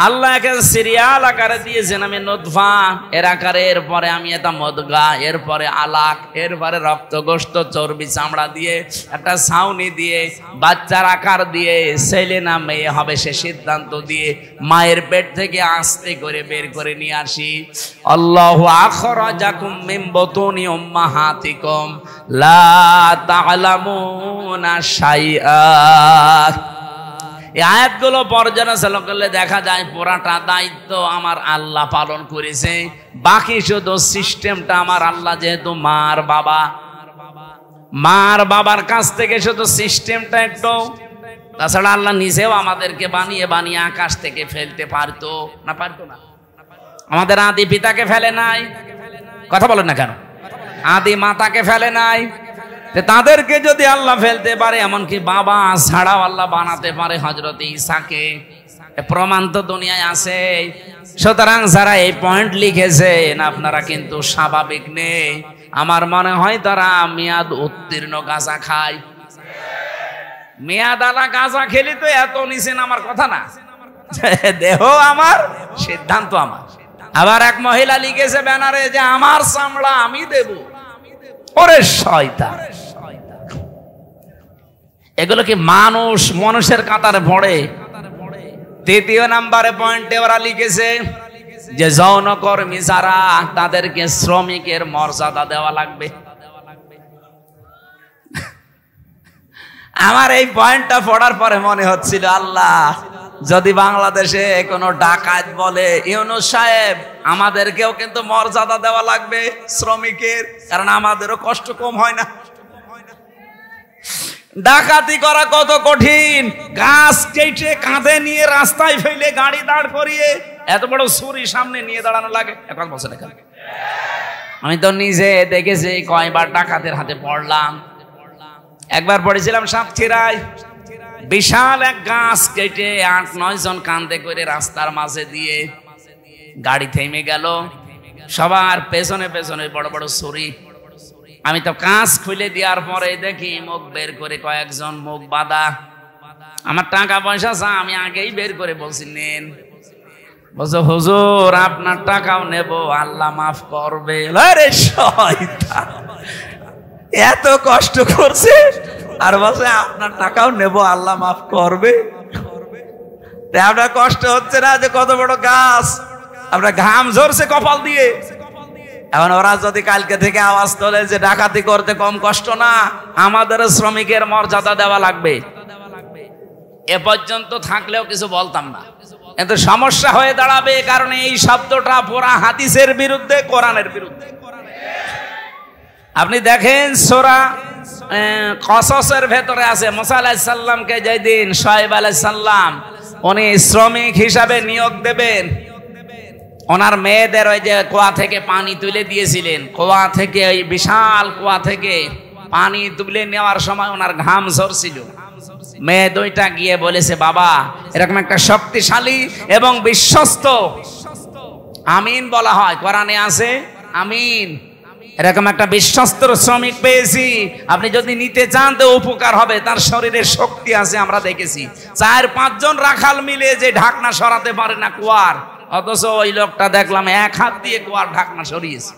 আল্লাহ একে সিরিয়াল আকারে দিয়েছেন, আমি নুতফা এর আকারে, এরপরে আমি এটা মুদগা, এরপরে আলাক, এরপরে রক্ত গোশত চর্বি চামড়া দিয়ে একটা ছাউনি দিয়ে বাচ্চার আকার দিয়ে ছেলে না মেয়ে হবে সে সিদ্ধান্ত দিয়ে মায়ের পেট থেকে আস্তে করে বের করে নিয়ে আসি। আল্লাহু আখরাজাকুম মিন বুতুনি উম্মাহাতিকুম লা তা'লামুনা শাইআ। এই আয়াতগুলো পর্যালোচনা করলে দেখা যায় পুরাটা দায়িত্ব আমার আল্লাহ পালন করেছে, বাকি শুধু সিস্টেমটা আমার আল্লাহ, যেহেতু মার বাবার কাছ থেকে শুধু সিস্টেমটা একটু। তাছাড়া আল্লাহ নিজেও আমাদেরকে বানিয়ে বানিয়ে আকাশ থেকে ফেলতে পারতো না? আমাদের আদি পিতাকে ফেলে নাই, কথা বলেন না কেন? আদি মাতাকে ফেলে নাই। তাদেরকে যদি আল্লাহ ফেলতে পারে, এমনকি বাবা ছাড়াও আল্লাহ বানাতে পারে হযরত ঈসাকে, প্রমাণ তো দুনিয়ায় আছে। সুতরাং যারা এই পয়েন্ট লিখেছেন আপনারা কিন্তু স্বাভাবিক নেই। আমার মনে হয় তারা মেয়াদ উত্তীর্ণ গাঁজা খায়। মেয়াদ আলা গাঁজা খেলে তো এত নিছেন আমার কথা না, দেহ আমার, সিদ্ধান্ত আমার। আবার এক মহিলা লিখেছে ব্যানারে যে আমার চামড়া আমি দেব। ওরে শয়তান, এগুলো কি মানুষের কাতারে পড়ে? তৃতীয় নাম্বারে পয়েন্টে ওরা লিখেছে যে যৌনকর্মী যারা, তাদেরকে শ্রমিকের মর্যাদা দেওয়া লাগবে। আমার এই পয়েন্টটা পড়ার পরে মনে হচ্ছিল, আল্লাহ যদি বাংলাদেশে কোনো ডাকাত বলে ইউনূস সাহেব আমাদেরকেও কিন্তু মর্যাদা দেওয়া লাগবে শ্রমিকের, কারণ আমাদেরও কষ্ট কম হয় না। ডাকাতি করা কত কঠিন, গাছ কেটে কাঁধে নিয়ে রাস্তায় ফেলে গাড়ি দাঁড় করিয়ে এত বড় ছুরি সামনে নিয়ে দাঁড়ানো লাগে। এখন বলছে না, আমি তো নিজে দেখেছি, কয়বার ডাকাতের হাতে পড়লাম। একবার পড়েছিলাম সাতক্ষীরায়, বিশাল এক গাছ কেটে 8-9 জন কাঁধে করে রাস্তার মাঝে দিয়ে গাড়ি থেমে গেল, সবার পেছনে পেছনে বড় বড় ছুরি। আমি তো কাঁচ খুলে দেওয়ার পরে দেখি মুখ বের করে কয়েকজন, মুখ বাঁধা। আমার টাকা পয়সা চা, আমি আগেই বের করে বলছি নেন। বলছে হুজুর আপনার টাকাও নেব, আল্লাহ মাফ করবে। আরে শয়তান, এত কষ্ট করছে আর বলছে আপনার টাকাও নেব, আল্লাহ মাফ করবে। আপনার কষ্ট হচ্ছে না যে কত বড় গাছ, আপনার ঘাম ঝরছে কপাল দিয়ে। এখন ওরা যদি কালকে থেকে আওয়াজ তোলে যে ডাকাতি করতে কম কষ্ট না, আমাদের শ্রমিকের মর্যাদা দেওয়া লাগবে, এ পর্যন্ত থাকলেও কিছু বলতাম না। কিন্তু সমস্যা হয়ে দাঁড়াবে, কারণ এই শব্দটা পুরা হাদিসের বিরুদ্ধে, কোরআনের বিরুদ্ধে। আপনি দেখেন সূরা কসসের ভেতরে আছে, মুসা আলাইহিস সালামকে যেদিন শুআয়ব আলাইহিস সালাম উনি শ্রমিক হিসাবে নিয়োগ দেবেন, ওনার মেয়েদের ওই যে কুয়া থেকে পানি তুলে দিয়েছিলেন, কুয়া থেকে ওই বিশাল কুয়া থেকে পানি তুলে নেওয়ার সময় ওনার ঘাম ঝরছিল। মেয়ে দুইটা গিয়ে বলেছে, বাবা এরকম একটা শক্তিশালী এবং বিশ্বস্ত, আমিন বলা হয় কোরআনে আছে আমিন, এরকম একটা বিশ্বস্ত শ্রমিক পেয়েছি, আপনি যদি নিতে চান তো উপকার হবে, তার শরীরে শক্তি আছে। আমরা দেখেছি 4-5 জন রাখাল মিলে যে ঢাকনা সরাতে পারে না কুয়ার, অথচ ওই লোকটা দেখলাম 1 হাত দিয়ে কুয়ার ঢাকনা সরিয়েছে।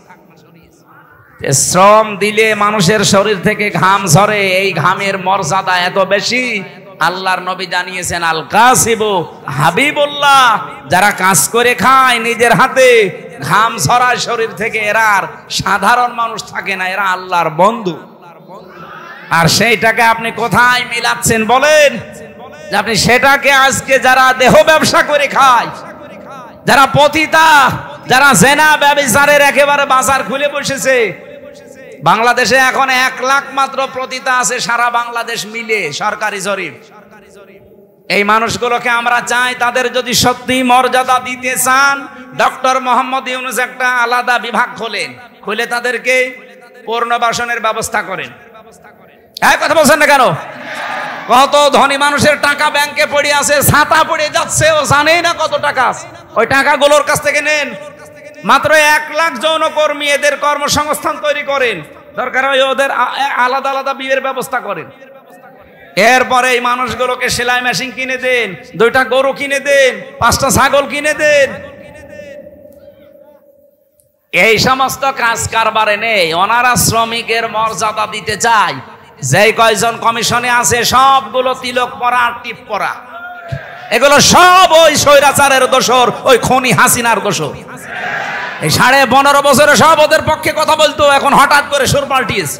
শ্রম দিলে মানুষের শরীর থেকে ঘাম ঝরে, এই ঘামের মর্যাদা এত বেশি। আল্লাহর নবী জানিয়েছেন, আল কাসিবু হাবিবুল্লাহ, যারা কাজ করে খায় নিজের হাতে, ঘাম ঝরায় শরীর থেকে, এরা আর সাধারণ মানুষ থাকে না, এরা আল্লাহর বন্ধু। আর সেইটাকে আপনি কোথায় মিলাচ্ছেন বলেন? যে আপনি সেটাকে আজকে যারা দেহ ব্যবসা করে খায়, যারা পতিতা, যারা জেনা ব্যভিচারের একেবারে বাজার খুলে বসেছে, বাংলাদেশে এখন 1 লাখ মাত্র পতিতা আছে সারা বাংলাদেশ মিলে, সরকারি জরিপ। এই মানুষগুলোকে আমরা চাই, তাদের যদি সত্যি মর্যাদা দিতে চান, ডক্টর মোহাম্মদ ইউনূস একটা আলাদা বিভাগ খোলেন, খুলে তাদেরকে পুনর্বাসনের ব্যবস্থা করেন। এই কথা বলছেন না কেন? কত ধনী মানুষের টাকা ব্যাংকে পড়ে আছে, ছাতা পড়ে যাচ্ছে, ও জানেই না কত টাকা আছে। ওই টাকাগুলোর কাছ থেকে নেন, মাত্র 1 লাখ যৌনকর্মী, এদের কর্মসংস্থান তৈরি করেন, দরকার হয় ওদের আলাদা আলাদা বিয়ের ব্যবস্থা করেন। এরপরে এই মানুষগুলোকে সেলাই মেশিন কিনে দেন, 2টা গরু কিনে দেন, 5টা ছাগল কিনে দেন। এই সমস্ত কাজ কারবারে নেই, ওনারা শ্রমিকের মর্যাদা দিতে চায়। যেই কয়জন কমিশনে আছে সবগুলো তিলক পরা আর টিপ পরা, এগুলো সব ওই স্বৈরাচারের দোসর, ওই খনি হাসিনার দোসর। এই 15.5 বছরে সব ওদের পক্ষে কথা বলতো, এখন হঠাৎ করে সুর পাল্টিয়েছে।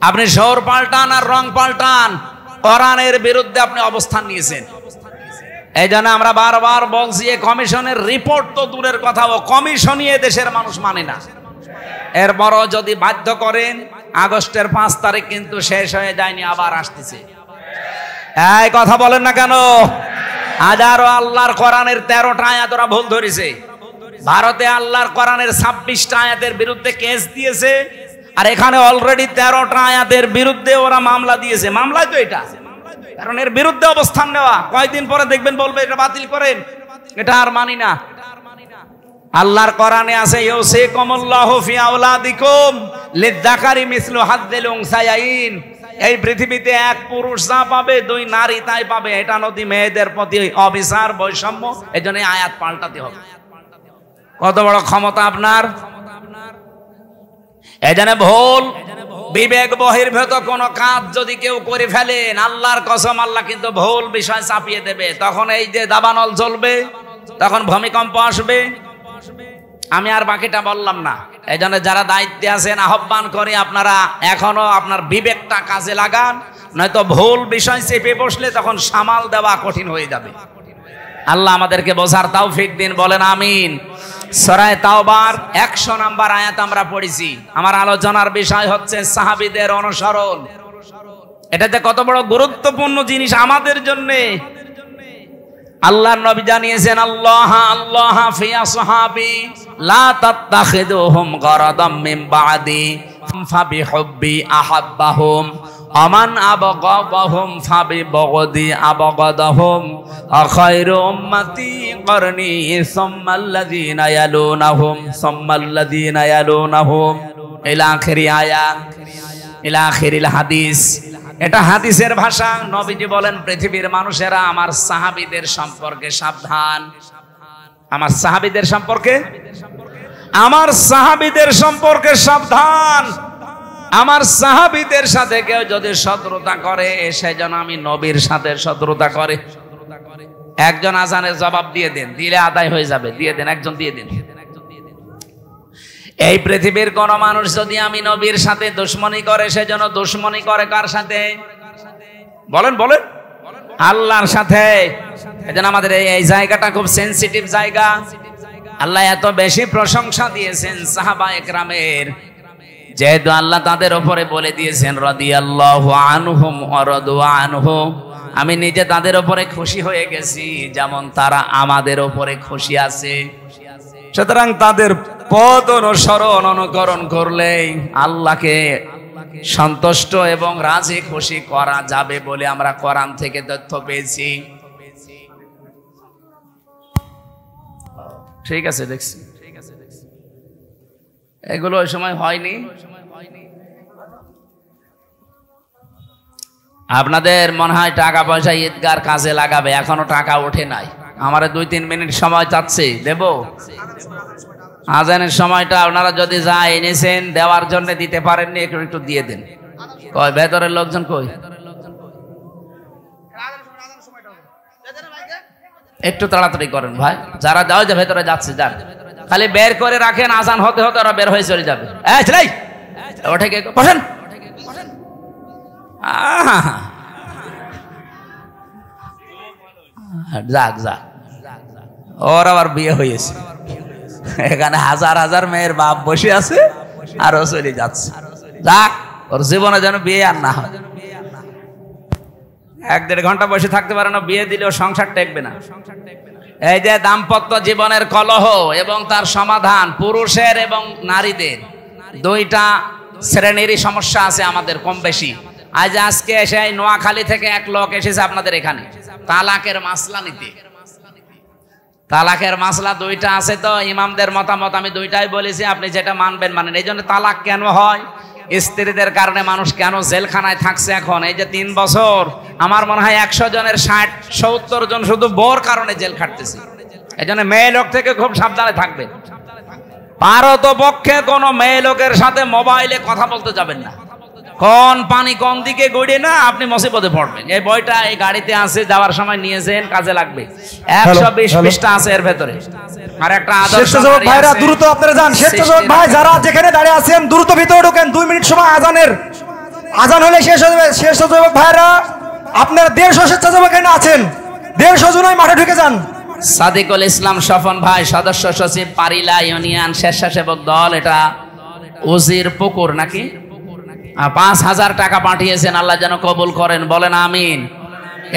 আপনি সুর পাল্টান আর রং পাল্টান, কোরআনের বিরুদ্ধে আপনি অবস্থান নিয়েছেন। এই জন্য আমরা বারবার বলছি, কমিশনের রিপোর্ট তো দূরের কথা, ও কমিশনই দেশের মানুষ মানে না। এরপরও যদি বাধ্য করেন, আগস্টের 5 তারিখ কিন্তু শেষ হয়ে যায়নি, আবার আসতেছে। এই কথা বলেন না কেন? হাজারো আল্লাহর কোরআনের 13টা আয়াত ওরা ভুল ধরেছে। ভারতে আল্লাহর কোরআনের 26টা আয়াতের বিরুদ্ধে কেস দিয়েছে, আর এখানে অলরেডি 13টা আয়াতের বিরুদ্ধে ওরা মামলা দিয়েছে। মামলায় তো এটা, কারণ এর বিরুদ্ধে অবস্থান নেওয়া, কয়েকদিন পরে দেখবেন বলবে এটা বাতিল করেন, এটা আর মানি না। আল্লাহর কোরআনে আছে, ইউসিকুমুল্লাহু ফি আওলাদিকুম লিয-যাকারি মিসলু হাযযিল উনসায়াইন। এই পৃথিবীতে 1 পুরুষ যা পাবে 2 নারী তাই পাবে, এটা নদী মেয়েদের প্রতি অবিচার, বৈষম্য। এজন্য আয়াত পাল্টাতে হবে। কত বড় ক্ষমতা আপনার! এজন্য ভুল বিবেক বহির্ভূত কোন কাজ যদি কেউ করে ফেলেন, আল্লাহর কসম আল্লাহ কিন্তু ভুল বিষয় চাপিয়ে দেবে। তখন এই যে দাবানল চলবে, তখন ভূমিকম্প আসবে। আমি আর বাকিটা বললাম না। এই জন্য যারা দায়িত্বে আছেন, আহ্বান করে আপনারা এখনো আপনার বিবেকটা কাজে লাগান, নয়তো ভুল বিষয় চেপে বসলে তখন সামাল দেওয়া কঠিন হয়ে যাবে। আল্লাহ আমাদেরকে বোঝার তৌফিক দিন, বলেন আমিন। সূরা তাওবার 100 নম্বর আয়াত আমরা পড়েছি। আমার আলোচনার বিষয় হচ্ছে সাহাবীদের অনুসরণ। এটাতে কত বড় গুরুত্বপূর্ণ জিনিস আমাদের জন্য। আল্লাহর নবী জানিয়েছেন, আল্লাহ আল্লাহ ফি আসহাবি লা তাত্তাখিদুহুম গরাদাম মিন বাদি ফাবিহুব্বি আহাব্বাহুম আমান আবগাদাহুম ফাবিবগদি আবগাদাহুম আখায়রু উম্মতি করনি সুম্মাল্লাযীনা ইয়ালুনাহুম সুম্মাল্লাযীনা ইয়ালুনাহুম ইলা আখিরি আয়াত, ইলা আখিরিল হাদিস। এটা হাদিসের ভাষা। নবীজি বলেন, পৃথিবীর মানুষেরা আমার সাহাবীদের সম্পর্কে সাবধান। আমার সাহাবীদের সম্পর্কে, আমার সাহাবীদের সম্পর্কে সাবধান। আমার সাহাবীদের সাথে কেউ যদি শত্রুতা করে, সে যেন আমি নবীর সাথে শত্রুতা করে। একজন আজানের জবাব দিয়ে দেন, দিলে আদায় হয়ে যাবে, দিয়ে দেন, একজন দিয়ে দেন। এই পৃথিবীর কোন মানুষ যদি আমি নবীর সাথে দুশমনী করে, সে যেন দুশমনী করে কার সাথে? বলেন বলেন, আল্লাহর সাথে। এজন্য আমাদের এই জায়গাটা খুব সেনসিটিভ জায়গা। আল্লাহ এত বেশি প্রশংসা দিয়েছেন সাহাবায়ে কেরামের, যেহেতু আল্লাহ তাদের উপরে বলে দিয়েছেন রাদিয়াল্লাহু আনহুম ওয়া রাদু আনহু, আমি নিজে তাদের উপরে খুশি হয়ে গেছি যেমন তারা আমাদের উপরে খুশি আছে। সুতরাং তাদের পথ অনুসরণ অনুকরণ করলেই আল্লাহকে সন্তুষ্ট এবং রাজি খুশি করা যাবে বলে আমরা কোরআন থেকে তথ্য পেয়েছি। ঠিক আছে, দেখছি এগুলো ওই সময় হয়নি। আপনাদের মনে হয় টাকা পয়সা ঈদগার কাজে লাগাবে, এখনো টাকা ওঠে নাই। আমার 2-3 মিনিট সময় চাচ্ছি, দেব। আজানের সময়টা আপনারা যদি যা এনেছেন দেওয়ার জন্য দিতে পারেননি, একটু দিয়ে দেন। কই ভেতরের লোকজন কই? একটু তাড়াতাড়ি করেন ভাই, যারা যাও যে ভেতরে যাচ্ছে যান, খালি বের করে রাখেন, আজান হতে হতে ওরা বের হয়ে চলে যাবে। ওঠে কে? বসেন। যাক যাক, ওর আবার বিয়ে হয়েছে, এখানে হাজার হাজার মেয়ের বাপ বসে আছে আর ও চলে যাচ্ছে। যাক, ওর জীবনে যেন বিয়ে আর না হয়। 1-1.5 ঘন্টা বসে থাকতে পারে না, বিয়ে দিলেও সংসার টেকবে না। এই যে দাম্পত্য জীবনের কলহ এবং তার সমাধান, পুরুষের এবং নারীদের দুইটা শ্রেণীরই সমস্যা আছে আমাদের কম বেশি। আজকে এসে নোয়াখালী থেকে এক লোক এসেছে আপনাদের এখানে তালাকের মাসলা নিতে। তালাকের মাসলা দুইটা আছে, তো ইমামদের মতামত আমি দুইটাই বলেছি, আপনি যেটা মানবেন মানেন। এই জন্য তালাক কেন হয়, স্ত্রীদের কারণে মানুষ কেন জেলখানায় থাকছে এখন এই যে 3 বছর, আমার মনে হয় 100 জনের 60-70 জন শুধু বোর কারণে জেল খাটতেছে। এই জন্য মেয়ে লোক থেকে খুব সাবধানে থাকবে। পারতপক্ষে কোন মেয়ে লোকের সাথে মোবাইলে কথা বলতে যাবেন না। কোন পানি কোন দিকে গড়িয়ে না আপনি মুসিবতে পড়বেন। এই বইটা এই গাড়িতে আছে, যাওয়ার সময় নিয়েছেন, কাজে লাগবে। 120 পৃষ্ঠা আছে এর ভেতরে। আর একটা আদর্শ ভাইরা দ্রুত আপনারা যান। স্বেচ্ছাসেবক ভাই যারা যেখানে দাঁড়িয়ে আছেন দ্রুত ভিতরে ঢোকেন, 2 মিনিট সময় আজান হলে শেষ হয়ে যাবে। স্বেচ্ছাসেবক ভাইরা আপনারা 150 স্বেচ্ছাসেবক এখানে আছেন, 150 জনই মাঠে ঢুকে যান। সাদিকুল ইসলাম স্বপন ভাই, সদস্য সচিব, পারিলা ইউনিয়ন স্বেচ্ছাসেবক দল। এটা উজির পুকুর নাকি? 5000 টাকা পাঠিয়েছেন, আল্লাহ যেন কবুল করেন, বলেন আমিন।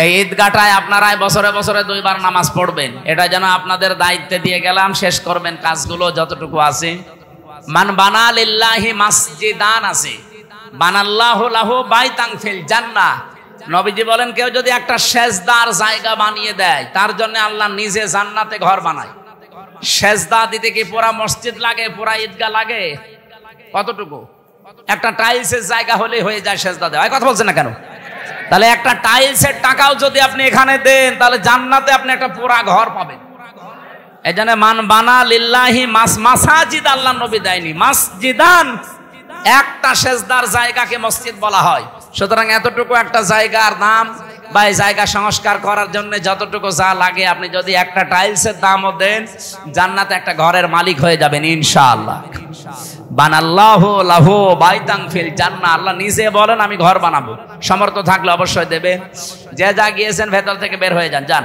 এই ঈদগাটায় আপনারাই বছরে বছরে 2 বার নামাজ পড়বেন, এটা যেন আপনাদের দায়িত্বে দিয়ে গেলাম। শেষ করবেন কাজগুলো যতটুকু আছে। মান বানা লিল্লাহি মাসজিদান আছে, বানাল্লাহু লাহু বাইতান ফিল জান্নাহ। নবীজি বলেন, কেউ যদি একটা সেজদার জায়গা বানিয়ে দেয়, তার জন্য আল্লাহ নিজে জান্নাতে ঘর বানায়। সেজদা দিতে কি পুরা মসজিদ লাগে, পুরা ঈদগাহ লাগে? কতটুকু? একটা টাইলসের জায়গা হলে হয়ে যায় সেজদা দেওয়া। কথা বলছেন না কেন? তাহলে একটা টাইলসের টাকাও যদি আপনি এখানে দেন, তাহলে জান্নাতে আপনি একটা পুরা ঘর পাবেন। এই জন্য মান বানা লিল্লাহি মাসাজিদ, আল্লাহ নবী দেয়নি মাসজিদান। একটা সেজদার জায়গাকে মসজিদ বলা হয়। সুতরাং এতটুকু একটা জায়গার দাম বা এই জায়গা সংস্কার করার জন্য যতটুকু যা লাগে, আপনি যদি একটা টাইলসের দামও দেন, জান্নাতে একটা ঘরের মালিক হয়ে যাবেন ইনশাআল্লাহ। বানাল্লাহু লাহু বাইতান ফিল জান্নাহ, আল্লাহ নিজে বলেন আমি ঘর বানাবো। সমর্থ থাকলে অবশ্যই দেবে। যে যা গিয়েছেন ভেতর থেকে বের হয়ে যান, যান।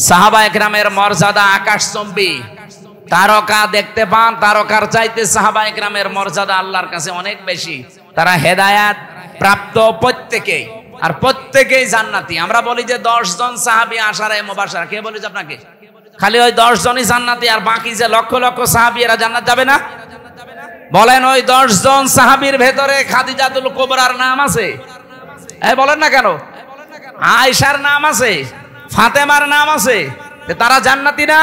সাহাবায়ে কেরামের মর্যাদা আকাশচুম্বী। তারকা দেখতে পান, তারকার চাইতে সাহাবায়ে কেরামের মর্যাদা আল্লাহর কাছে অনেক বেশি। তারা হেদায়েত প্রাপ্ত প্রত্যেকেই, আর প্রত্যেকেই জান্নাতি। আমরা বলি যে 10 জন সাহাবী আশারায়ে মুবাশশারা, কে বলেছে আপনাকে? খালি ওই 10 জনই জান্নাতি, আর বাকি যে লক্ষ লক্ষ সাহাবী এরা জান্নাত যাবে না? বলেন, ওই 10 জন সাহাবীর ভেতরে খাদিজাতুল কুবরার নাম আছে? বলেন না কেন? আয়েশার নাম আছে, ফাতেমার নাম আছে, তারা জান্নাতি না?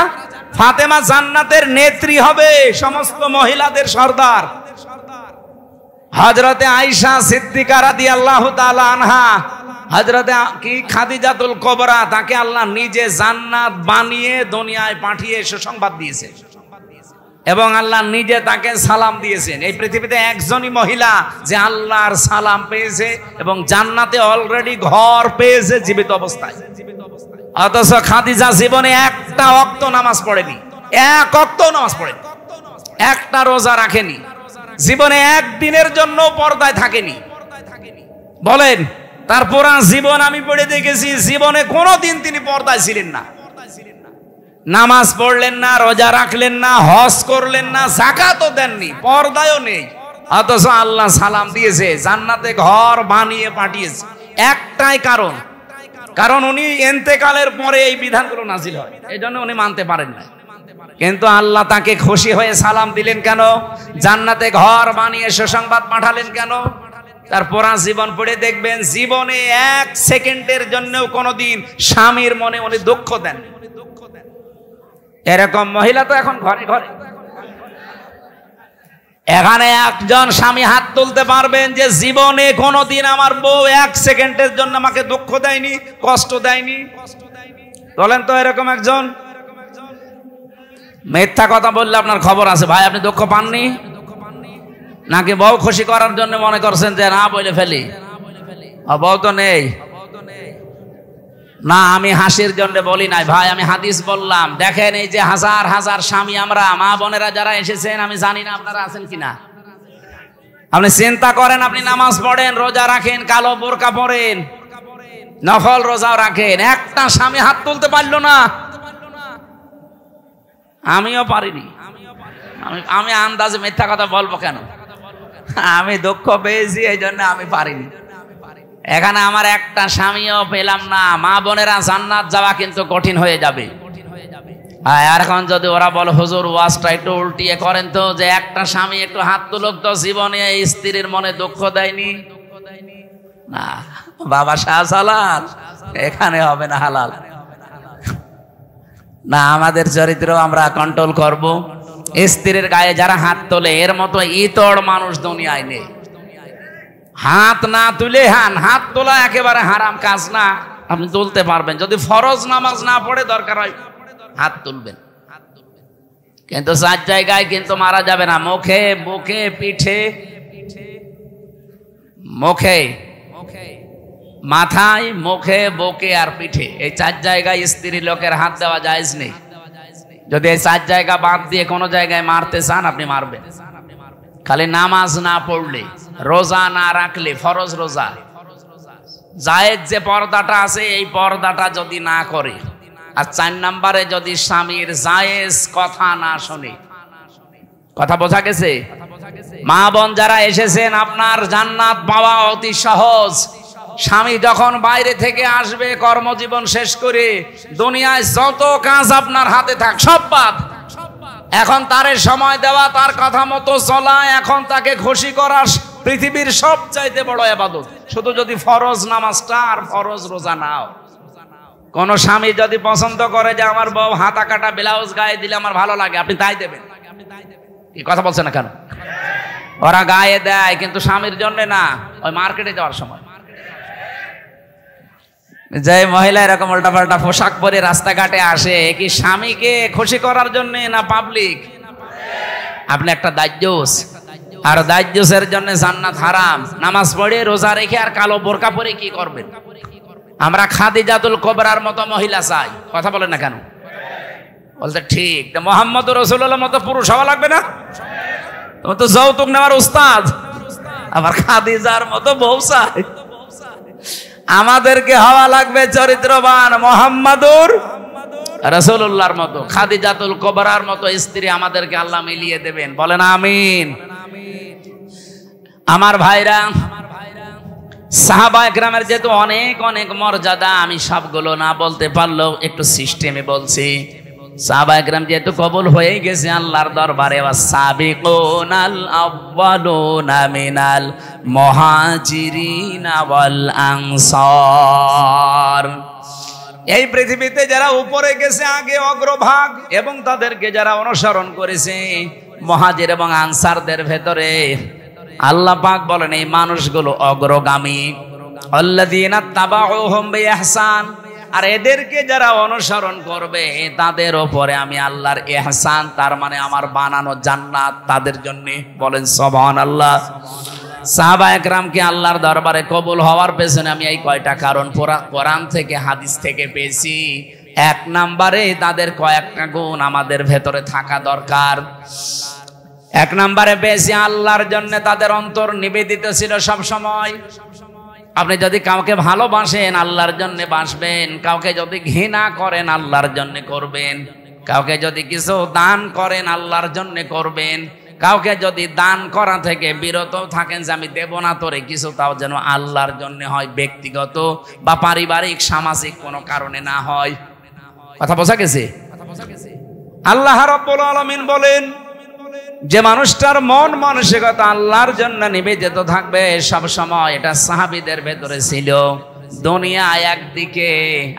ফাতেমা জান্নাতের নেত্রী হবে, সমস্ত মহিলাদের সর্দার। হযরতে আয়েশা সিদ্দিকা রাদিয়াল্লাহু তাআলা আনহা হযরতে কি খাদিজাতুল কুবরা, তাকে আল্লাহ নিজে জান্নাত বানিয়ে দুনিয়ায় পাঠিয়ে সুসংবাদ দিয়েছে এবং আল্লাহ নিজে তাকে সালাম দিয়েছেন। এই পৃথিবীতে একজনই মহিলা যে আল্লাহর সালাম পেয়েছে এবং জান্নাতে অলরেডি ঘর পেয়েছে জীবিত অবস্থায়। অথচ খাদিজা জীবনে একটা ওয়াক্ত নামাজ পড়েনি, এক ওয়াক্ত নামাজ পড়েনি, একটা রোজা রাখেনি, জীবনে একদিনের জন্য পর্দায় থাকেনি। বলেন, তার পুরা জীবন আমি পড়ে দেখেছি, জীবনে কোনোদিন তিনি পর্দায় ছিলেন না। নামাজ পড়লেন না, রোজা রাখলেন না, হজ করলেন না, যাকাতও দেননি, পর্দায়ও নেই। অথচ আল্লাহ সালাম দিয়েছে, জান্নাতে ঘর বানিয়ে পাঠিয়েছে। একটাই কারণ, কারণ উনি ইন্তেকালের পরে এই বিধানগুলো নাজিল হয়, এই জন্য উনি মানতে পারেন না। কিন্তু আল্লাহ তাকে খুশি হয়ে সালাম দিলেন কেন? জান্নাতে ঘর বানিয়ে সুসংবাদ পাঠালেন কেন? তার পুরা জীবন পড়ে দেখবেন, জীবনে এক সেকেন্ডের জন্যও কোনোদিন স্বামীর মনে উনি দুঃখ দেন। এরকম মহিলা তো এখন ঘরে ঘরে। এখানে একজন স্বামী হাত তুলতে পারবেন যে জীবনে কোনোদিন আমার বউ এক সেকেন্ডের জন্য আমাকে দুঃখ দেয়নি, কষ্ট দেয়নি? বলেন তো এরকম একজন। মিথ্যা কথা বললে আপনার খবর আছে ভাই, আপনি দুঃখ পাননি নাকি বউ খুশি করার জন্য মনে করছেন যে না বলে ফেলি? বউ তো নেই না, আমি হাসির জন্য বলি নাই ভাই, আমি হাদিস বললাম। দেখেন, এই যে হাজার হাজার স্বামী আমরা মা বোনেরা যারা এসেছেন, আমি জানি না আপনারা আছেন কিনা। আপনি চিন্তা করেন, আপনি নামাজ পড়েন, রোজা রাখেন, কালো বোরকা পরেন, নফল রোজাও রাখেন, একটা স্বামী হাত তুলতে পারলো না। আমিও পারিনি। আমি আন্দাজে মিথ্যা কথা বলবো কেন? আমি দুঃখ পেয়েছি, এই জন্য আমি পারিনি। এখানে আমার একটা স্বামীও পেলাম না। মা বোনেরা, জান্নাত যাওয়া কিন্তু কঠিন হয়ে যাবে। আর এখন যদি ওরা বলে হুজুর ওয়াজটা একটু উল্টিয়ে করেন তো, যে একটা স্বামী একটু হাত তুলুক তো, জীবনে স্ত্রীর মনে দুঃখ দেয়নি। না বাবা শাহজালাল, এখানে হবে না হালাল। না, আমাদের চরিত্র আমরা কন্ট্রোল করব। স্ত্রীর গায়ে যারা হাত তোলে, এর মতো ইতর মানুষ দুনিয়ায় নেই। হাত না তুলে, হাত তোলা একেবারে হারাম কাজ না, আপনি তুলতে পারবেন। যদি ফরজ নামাজ না পড়ে, দরকার হয় হাত তুলবেন, কিন্তু 4 জায়গায় কিন্তু মারা যাবে না। মুখে, বুকে, পিঠে, মুখে, মাথায়, মুখে, বুকে আর পিঠে, এই 4 জায়গায় স্ত্রী লোকের হাত দেওয়া জায়েজ নেই। যদি এই 4 জায়গা বাদ দিয়ে কোনো জায়গায় মারতে চান, আপনি মারবেন। খালি নামাজ না পড়লে, রোজা না রাখলে, ফরজ রোজা, জায়েজ যে পর্দাটা আছে, এই পর্দাটা যদি না করে, আর 4 নম্বরে যদি স্বামীর জায়েজ কথা না শোনে। কথা বোঝা গেছে? মা বোন যারা এসেছেন, আপনার জান্নাত পাওয়া অতি সহজ। স্বামী যখন বাইরে থেকে আসবে কর্মজীবন শেষ করে, দুনিয়ায় যত কাজ আপনার হাতে থাক সব বাদ। এখন তারে সময় দেওয়া, তার কথা মতো চলা, এখন তাকে খুশি করা পৃথিবীর সবচাইতে বড় ইবাদত। শুধু যদি ফরজ নামাজটা আর ফরজ রোজা নাও। কোন স্বামী যদি পছন্দ করে যে আমার বউ হাতা কাটা ব্লাউজ গায়ে দিলে আমার ভালো লাগে, আপনি তাই দেবেন। কি কথা বলছেন না কেন? ওরা গায়ে দেয়, কিন্তু স্বামীর জন্য না, ওই মার্কেটে যাওয়ার সময়। যে মহিলা এরকম উল্টাপাল্টা পোশাক পরে রাস্তাঘাটে আসে, কি স্বামীকে খুশি করার জন্য না পাবলিক? আপনি একটা দাজ্জুস, আর দাজ্জুসের জন্য জান্নাত হারাম। নামাজ পড়ে, রোজা রেখে আর কালো বোরকা পরে কি করবেন? আমরা খাদিজাতুল কুবরার মতো মহিলা চাই। কথা বলেন না কেন? বলতে ঠিক, মুহাম্মদ রাসূলুল্লাহর মতো পুরুষ হওয়া লাগবে না? তুমি তো যৌতুক নেওয়ার উস্তাদ, আবার খাদিজার মতো বউ চাই। আমাদেরকে হওয়া লাগবে চরিত্রবান, মুহাম্মাদুর রাসূলুল্লাহর মতো, খাদিজাতুল কুবরার মতো স্ত্রী আমাদেরকে আল্লাহ মিলিয়ে দেবেন। বলেন আমিন। আমার ভাইরা, সাহাবায়ে কেরামের যেহেতু অনেক অনেক মর্যাদা, আমি সবগুলো না বলতে পারলেও একটু সিস্টেমে বলছি। সাহাবায়ে কেরাম যেহেতু কবুল হয়ে গেছে আল্লাহর দরবারে, ওয়াসাবিকুনাল আউয়ালুনা মিনাল মুহাজিরিনা ওয়াল আনসার, এই পৃথিবীতে যারা উপরে গেছে আগে অগ্রভাগ, এবং তাদেরকে যারা অনুসরণ করেছে মুহাজির এবং আনসারদের ভেতরে, আল্লাহ পাক বলেন এই মানুষগুলো অগ্রগামী। আল্লাযীনা তাবাউহুম বিইহসান, আর এদেরকে যারা অনুসরণ করবে তাদের উপরে আমি আল্লাহর ইহসান, তার মানে আমার বানানো জান্নাত তাদের জন্য। বলেন সুবহানাল্লাহ। সাহাবা একরামকে আল্লাহর দরবারে কবুল হওয়ার পেছনে আমি এই কয়টা কারণ পুরা কোরআন থেকে হাদিস থেকে পেয়েছি। এক নম্বরে তাদের কয়েকটা গুণ আমাদের ভেতরে থাকা দরকার। এক নম্বরে পেয়েছি আল্লাহর জন্য তাদের অন্তর নিবেদিত ছিল সব সময়। আপনি যদি কাউকে ভালোবাসেন আল্লাহর জন্য বাসবেন, কাউকে যদি ঘৃণা করেন আল্লাহর জন্য করবেন, কাউকে যদি কিছু দান করেন আল্লাহর জন্য করবেন, কাউকে যদি দান করা থেকে বিরত থাকেন যে আমি দেব না তোরে কিছু, তাও যেন আল্লাহর জন্য হয়, ব্যক্তিগত বা পারিবারিক সামাজিক কোনো কারণে না হয়। কথা বোঝা গেছে? আল্লাহ রাব্বুল আলামিন বলেন যে মানুষটার মন মানসিকতা আল্লাহর জন্য নিবেদিত থাকবে সব সময়, এটা সাহাবীদের ভেতরে ছিল। দুনিয়া একদিকে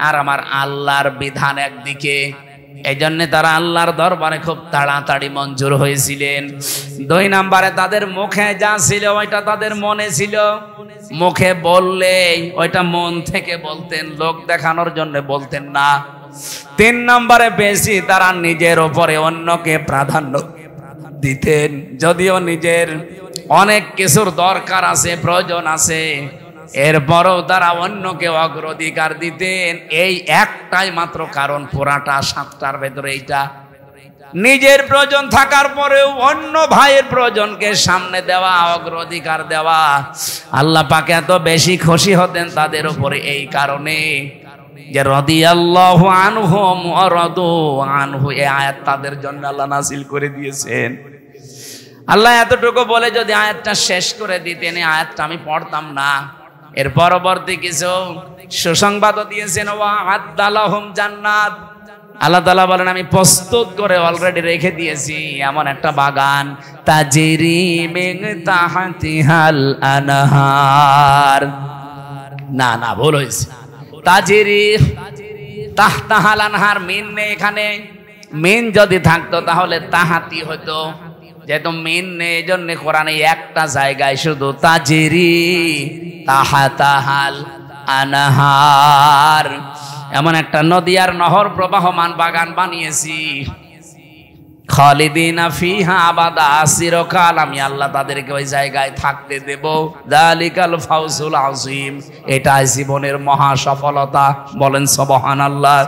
আর আমার আল্লাহর বিধান একদিকে, এই জন্য তারা আল্লাহর দরবারে খুব তাড়াতাড়ি মঞ্জুর হয়েছিলেন। দুই নম্বরে তাদের মুখে যা ছিল ওইটা তাদের মনে ছিল। মুখে বললে ওইটা মন থেকে বলতেন, লোক দেখানোর জন্য বলতেন না। তিন নম্বরে বেশি তারা নিজের উপরে অন্যকে প্রাধান্য দিতেন, যদিও নিজের অনেক কিছুর দরকার আছে, প্রয়োজন আছে, এরপরও তারা অন্যকে অগ্রাধিকার দিতেন। এই একটাই মাত্র কারণ, পুরাটা সাতটার ভেতরে এইটা। নিজের প্রয়োজন থাকার পরেও অন্য ভাইয়ের প্রয়োজনকে সামনে দেওয়া, অগ্রাধিকার দেওয়া। আল্লাহ পাক এত বেশি খুশি হতেন তাদের উপরে এই কারণে যে রাদিয়াল্লাহু আনহুম ওয়া রাদু আনহু, এই আয়াত তাদের জন্য আল্লাহ নাযিল করে দিয়েছেন। আল্লাহ এতটুকু বলে যদি আয়াতটা শেষ করে দিতেন, এই আয়াতটা আমি পড়তাম না। এর পরবর্তী কিছু সুসংবাদও দিয়েছেন, ওয়া আদালাহুম জান্নাত। আল্লাহ তাআলা বলেন আমি প্রস্তুত করে অলরেডি রেখে দিয়েছি এমন একটা বাগান, তাজরি মিন তাহতিহাল আনহার। না না, ভুল হয়েছে। তাজরি তাহতাহাল আনহার, মিন নেই এখানে। মিন যদি থাকতো তাহলে তাহাতি হতো, যেহেতু মিন নেই এই জন্য কোরআনে একটা জায়গায় শুধু তাজরি তাহতাহাল আনহার, এমন একটা নদী আর নহর প্রবাহমান বাগান বানিয়েছি। খালিদিনা ফিহা আবাদা, চিরকাল আমি আল্লাহ তাদেরকে ওই জায়গায় থাকতে দেব। যালিকাল ফাউজুল আযীম, এটাই জীবনের মহা সফলতা। বলেন সুবহানাল্লাহ।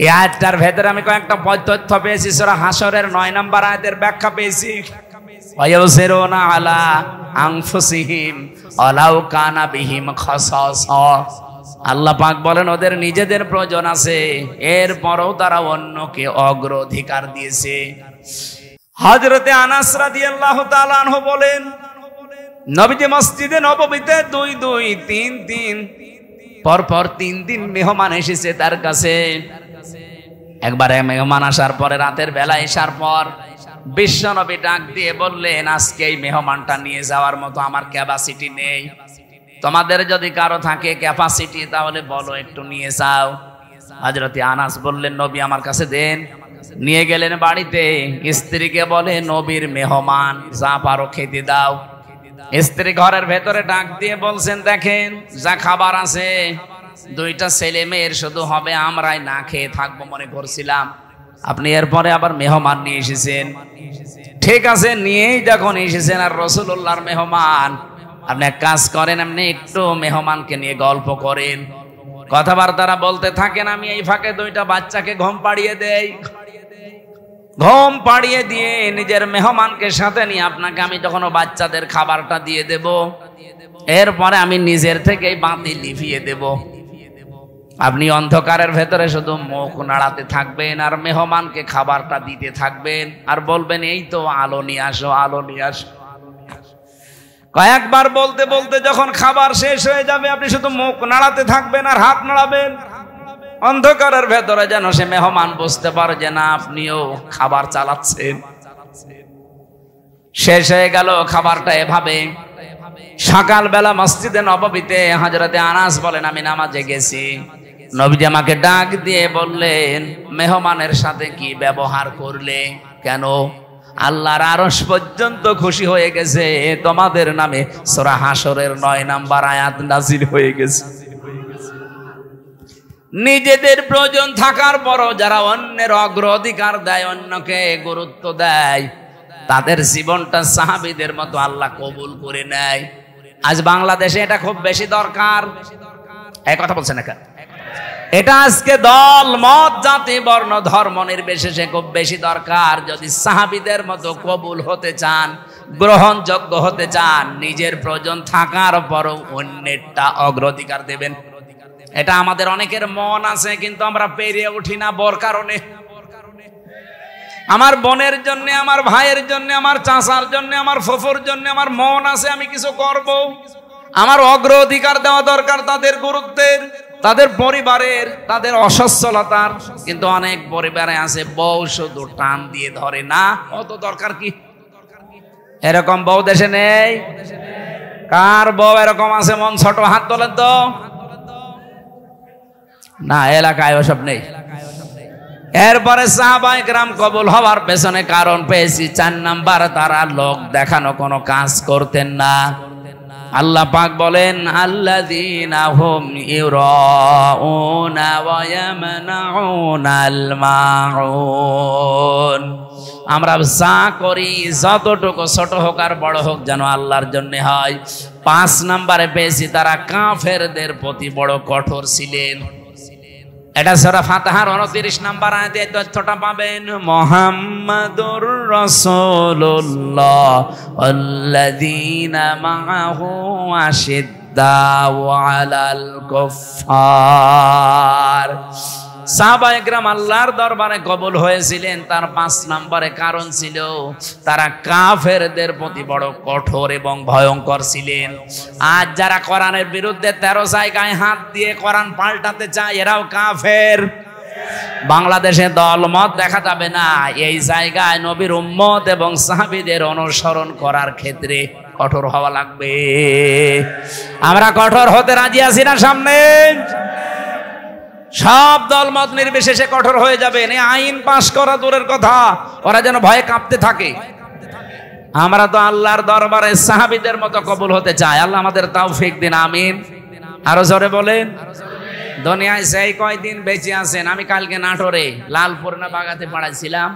এই আয়াতটার ভেতরে আমি কয়েকটা তথ্য পেয়েছি। সূরা হাশরের 9 নম্বর আয়াতের ব্যাখ্যা পেয়েছি। ওয়ায়ুসিরুনা আলা আনফুসিহিম ওয়ালাউ কানা বিহিম খাসাসা। আল্লাহ পাক বলেন ওদের নিজেদের প্রয়োজন আছে, এরপরও তারা অন্যকে অগ্রাধিকার দিয়েছে। হযরতে আনাস রাদিয়াল্লাহু তাআলা আনহু বলেন নবীজি মসজিদে নববীতে 2-2-3-3 পরপর 3 দিন মেহমান এসেছে তার কাছে। একবারে মেহমান আসার পরে রাতের বেলা আসার পর বিশ্বনবী ডাক দিয়ে বললেন আজকে এই মেহমানটা নিয়ে যাওয়ার মতো আমার ক্যাপাসিটি নেই, তোমাদের যদি কারো থাকে ক্যাপাসিটি তাহলে বলো একটু নিয়ে যাও। হযরতে আনাস বললেন নবী আমার কাছে দেন। নিয়ে গেলেন বাড়িতে, স্ত্রীকে বলে নবীর মেহমান, যা পারো খেতে দাও। স্ত্রী ঘরের ভেতরে ডাক দিয়ে বলছেন দেখেন যা খাবার আছে, 2টা ছেলে মেয়ের শুধু হবে, আমরাই না খেয়ে থাকবো মনে করছিলাম, আপনি এরপরে আবার মেহমান নিয়ে এসেছেন। ঠিক আছে, নিয়েই যখন এসেছেন আর রাসূলুল্লাহর মেহমান, আপনি এক কাজ করেন, আপনি একটু মেহমানকে নিয়ে গল্প করেন, কথাবার্তা বলতে থাকেন, আমি এই ফাঁকে 2টা বাচ্চাকে ঘুম পাড়িয়ে দেই। ঘুম পাড়িয়ে দিয়ে নিজের মেহমানকে সাথে নিয়ে আপনাকে আমি যখন বাচ্চাদের খাবারটা দিয়ে দেব, এরপরে আমি নিজের থেকেই বাতি লিভিয়ে দেব। আপনি অন্ধকারের ভেতরে শুধু মুখ নাড়াতে থাকবেন আর মেহমানকে খাবারটা দিতে থাকবেন আর বলবেন এই তো আলো নিয়ে আসো, আলো নিয়ে আসো। কয়েকবার বলতে বলতে যখন খাবার শেষ হয়ে যাবে আপনি শুধু মুখ নাড়াতে থাকবেন আর হাত নাড়াবেন। অন্ধকারের ভেতরে যেন সে মেহমান বুঝতে পারে যে না আপনিও খাবার চালাচ্ছেন। শেষ হয়ে গেল খাবারটা এভাবে। সকালবেলা মসজিদে নববীতে হযরতে আনাস বলেন আমি নামাজে গেছি, নবীজি আমাকে ডাক দিয়ে বললেন মেহমানের সাথে কি ব্যবহার করলে, কেন? আল্লাহর আরশ পর্যন্ত খুশি হয়ে গেছে, তোমাদের নামে সূরা হাশরের 9 নম্বর আয়াত নাযিল হয়ে গেছে। নিজেদের প্রয়োজন থাকার পরও যারা অন্যের অগ্রাধিকার দেয়, অন্যকে গুরুত্ব দেয়, তাদের জীবনটা সাহাবীদের মতো আল্লাহ কবুল করে নেয়। আজ বাংলাদেশে এটা খুব বেশি দরকার। এই কথা বলছেন না কেন? এটা আজকে দল মত জাতি বর্ণ ধর্ম নির্বিশেষে খুব বেশি দরকার। যদি সাহাবীদের মতো কবুল হতে চান, গ্রহণযোগ্য হতে চান, নিজের প্রয়োজন থাকার পরও অন্যেরটা অগ্রাধিকার দেবেন। এটা আমাদের অনেকের মন আছে, কিন্তু আমরা পেরিয়ে উঠি না বড় কারণে। আমার বোনের জন্য, আমার ভাইয়ের জন্য, আমার চাচার জন্য, আমার ফুফুর জন্য আমার মন আছে, আমি কিছু করব। আমার অগ্রাধিকার দেওয়া দরকার তাদের গুরুত্বের, তাদের পরিবারের, তাদের অসচ্ছলতার। কিন্তু অনেক পরিবারে আছে বউ শুধু টান দিয়ে ধরে, না অত দরকার কি? এরকম বউ দেশে নেই? কার বউ এরকম আছে মন ছোট? হাত তোলেন তো। না, এলাকায় ওসব নেই। এরপরে সাহাবায়ে কেরাম কবুল হওয়ার পেছনে কারণ পেয়েছি 4 নাম্বার, তারা লোক দেখানো কোনো কাজ করতেন না। আল্লাহ পাক বলেন, আল্লাযীনা হুম ইউরাউনা ওয়া ইয়ামনাউনাল মাউন। আমরা যা করি, যতটুকু ছোট হোক আর বড় হোক, যেন আল্লাহর জন্য হয়। 5 নাম্বারে পেয়েছি তারা কাফেরদের প্রতি বড় কঠোর ছিলেন। এটা সূরা ফাতিহার 29 নাম্বার আয়াতে এই তথ্যটা পাবেন। মুহাম্মাদুর রাসূলুল্লাহ ওয়াল্লাযীনা মাআহু আশিদ্দাউ আলাল কুফফার। সাহাবায়ে কেরাম আল্লাহর দরবারে কবুল হয়েছিলেন, তার 5 নম্বরে কারণ ছিল তারা কাফেরদের প্রতি বড় কঠোর এবং ভয়ঙ্কর ছিলেন। আজ যারা কোরআনের বিরুদ্ধে 13 জায়গায় হাত দিয়ে কোরআন পাল্টাতে চায়, এরাও কাফের। বাংলাদেশে দলমত দেখা যাবে না, এই জায়গায় নবীর উম্মত এবং সাহাবীদের অনুসরণ করার ক্ষেত্রে কঠোর হওয়া লাগবে। আমরা কঠোর হতে রাজি আছি না? সামনে সব দলমত নির্বিশেষে কঠোর হয়ে যাবে। আইন পাশ করা দূরের কথা, ওরা যেন ভয়ে কাঁপতে থাকে। আমরা তো আল্লাহর দরবারে সাহাবীদের মতো কবুল হতে চাই। আল্লাহ আমাদের তৌফিক দিন, আমিন। আরো জোরে বলেন। দুনিয়ায় সেই কয়দিন বেঁচে আছেন, আমি কালকে নাটোরে লালপুর না বাগাতে পড়াইছিলাম,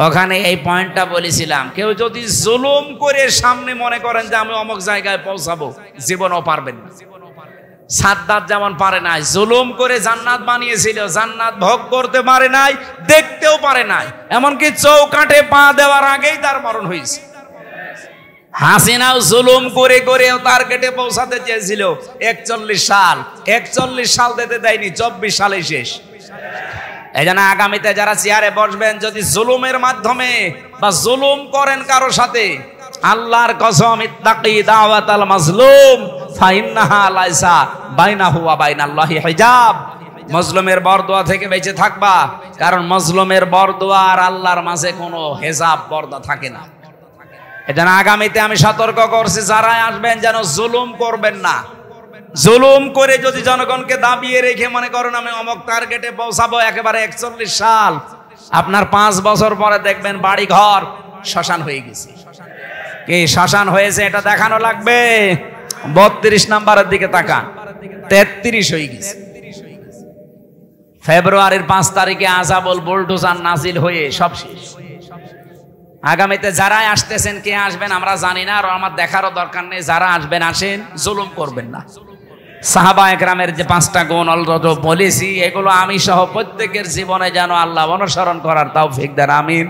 ওখানে এই পয়েন্টটা বলেছিলাম, কেউ যদি জুলুম করে সামনে মনে করেন যে আমি অমুক জায়গায় পৌঁছাবো, জীবনও পারবেন না। সাদ্দাত যেমন পারে নাই, জুলুম করে জান্নাত বানিয়েছিল, জান্নাত ভোগ করতে পারে নাই, দেখতেও পারে নাই, এমনকি চৌকাঠে পা দেওয়ার আগেই তার মরণ হয়েছে। হাসিনাও জুলুম করে করে টার্গেটে পৌঁছাতে চেয়েছিল 41 সাল, 41 সাল দিতে দেয়নি, 24 সালে শেষ। এই জন্য আগামীতে যারা চেয়ারে বসবেন, যদি জুলুমের মাধ্যমে বা জুলুম করেন কারো সাথে, আল্লাহর কসম, ইত্তাকি দাওয়াতাল মাজলুম ফাইন্নাহা লাইসা বাইনাহু ওয়া বাইনাল্লাহি হিজাব। মজলুমের বরদোয়া থেকে বেঁচে থাকবা, কারণ মজলুমের বরদোয়া আর আল্লাহর মাঝে কোনো হিজাব পর্দা থাকে না। এজন্য আগামীতে আমি সতর্ক করছি, যারা আসবেন যেন জুলুম করবেন না। জুলুম করে যদি জনগণকে দাবিয়ে রেখে মনে করেন আমি অমুক টার্গেটে পৌঁছাবো, একেবারে 41 সাল, আপনার 5 বছর পরে দেখবেন বাড়ি ঘর শ্মশান হয়ে গেছে। কি শ্মশান হয়েছে এটা দেখানো লাগবে। 32 নাম্বারের দিকে তাকান, 33 হয়ে গেছে। ফেব্রুয়ারির 5 তারিখে আযাবুল বুলডোজার নাজিল হয়ে সব শেষ। আগামীতে যারা আসতেছেন, কে আসবেন আমরা জানি না, আর আমার দেখারও দরকার নেই। যারা আসবেন আসেন, জুলুম করবেন না। সাহাবায়ে কেরামের যে 5টা গুণ অলরেডি বলেছি, এগুলো আমি সহ প্রত্যেকের জীবনে যেন আল্লাহ অনুসরণ করার তৌফিক দেন, আমিন।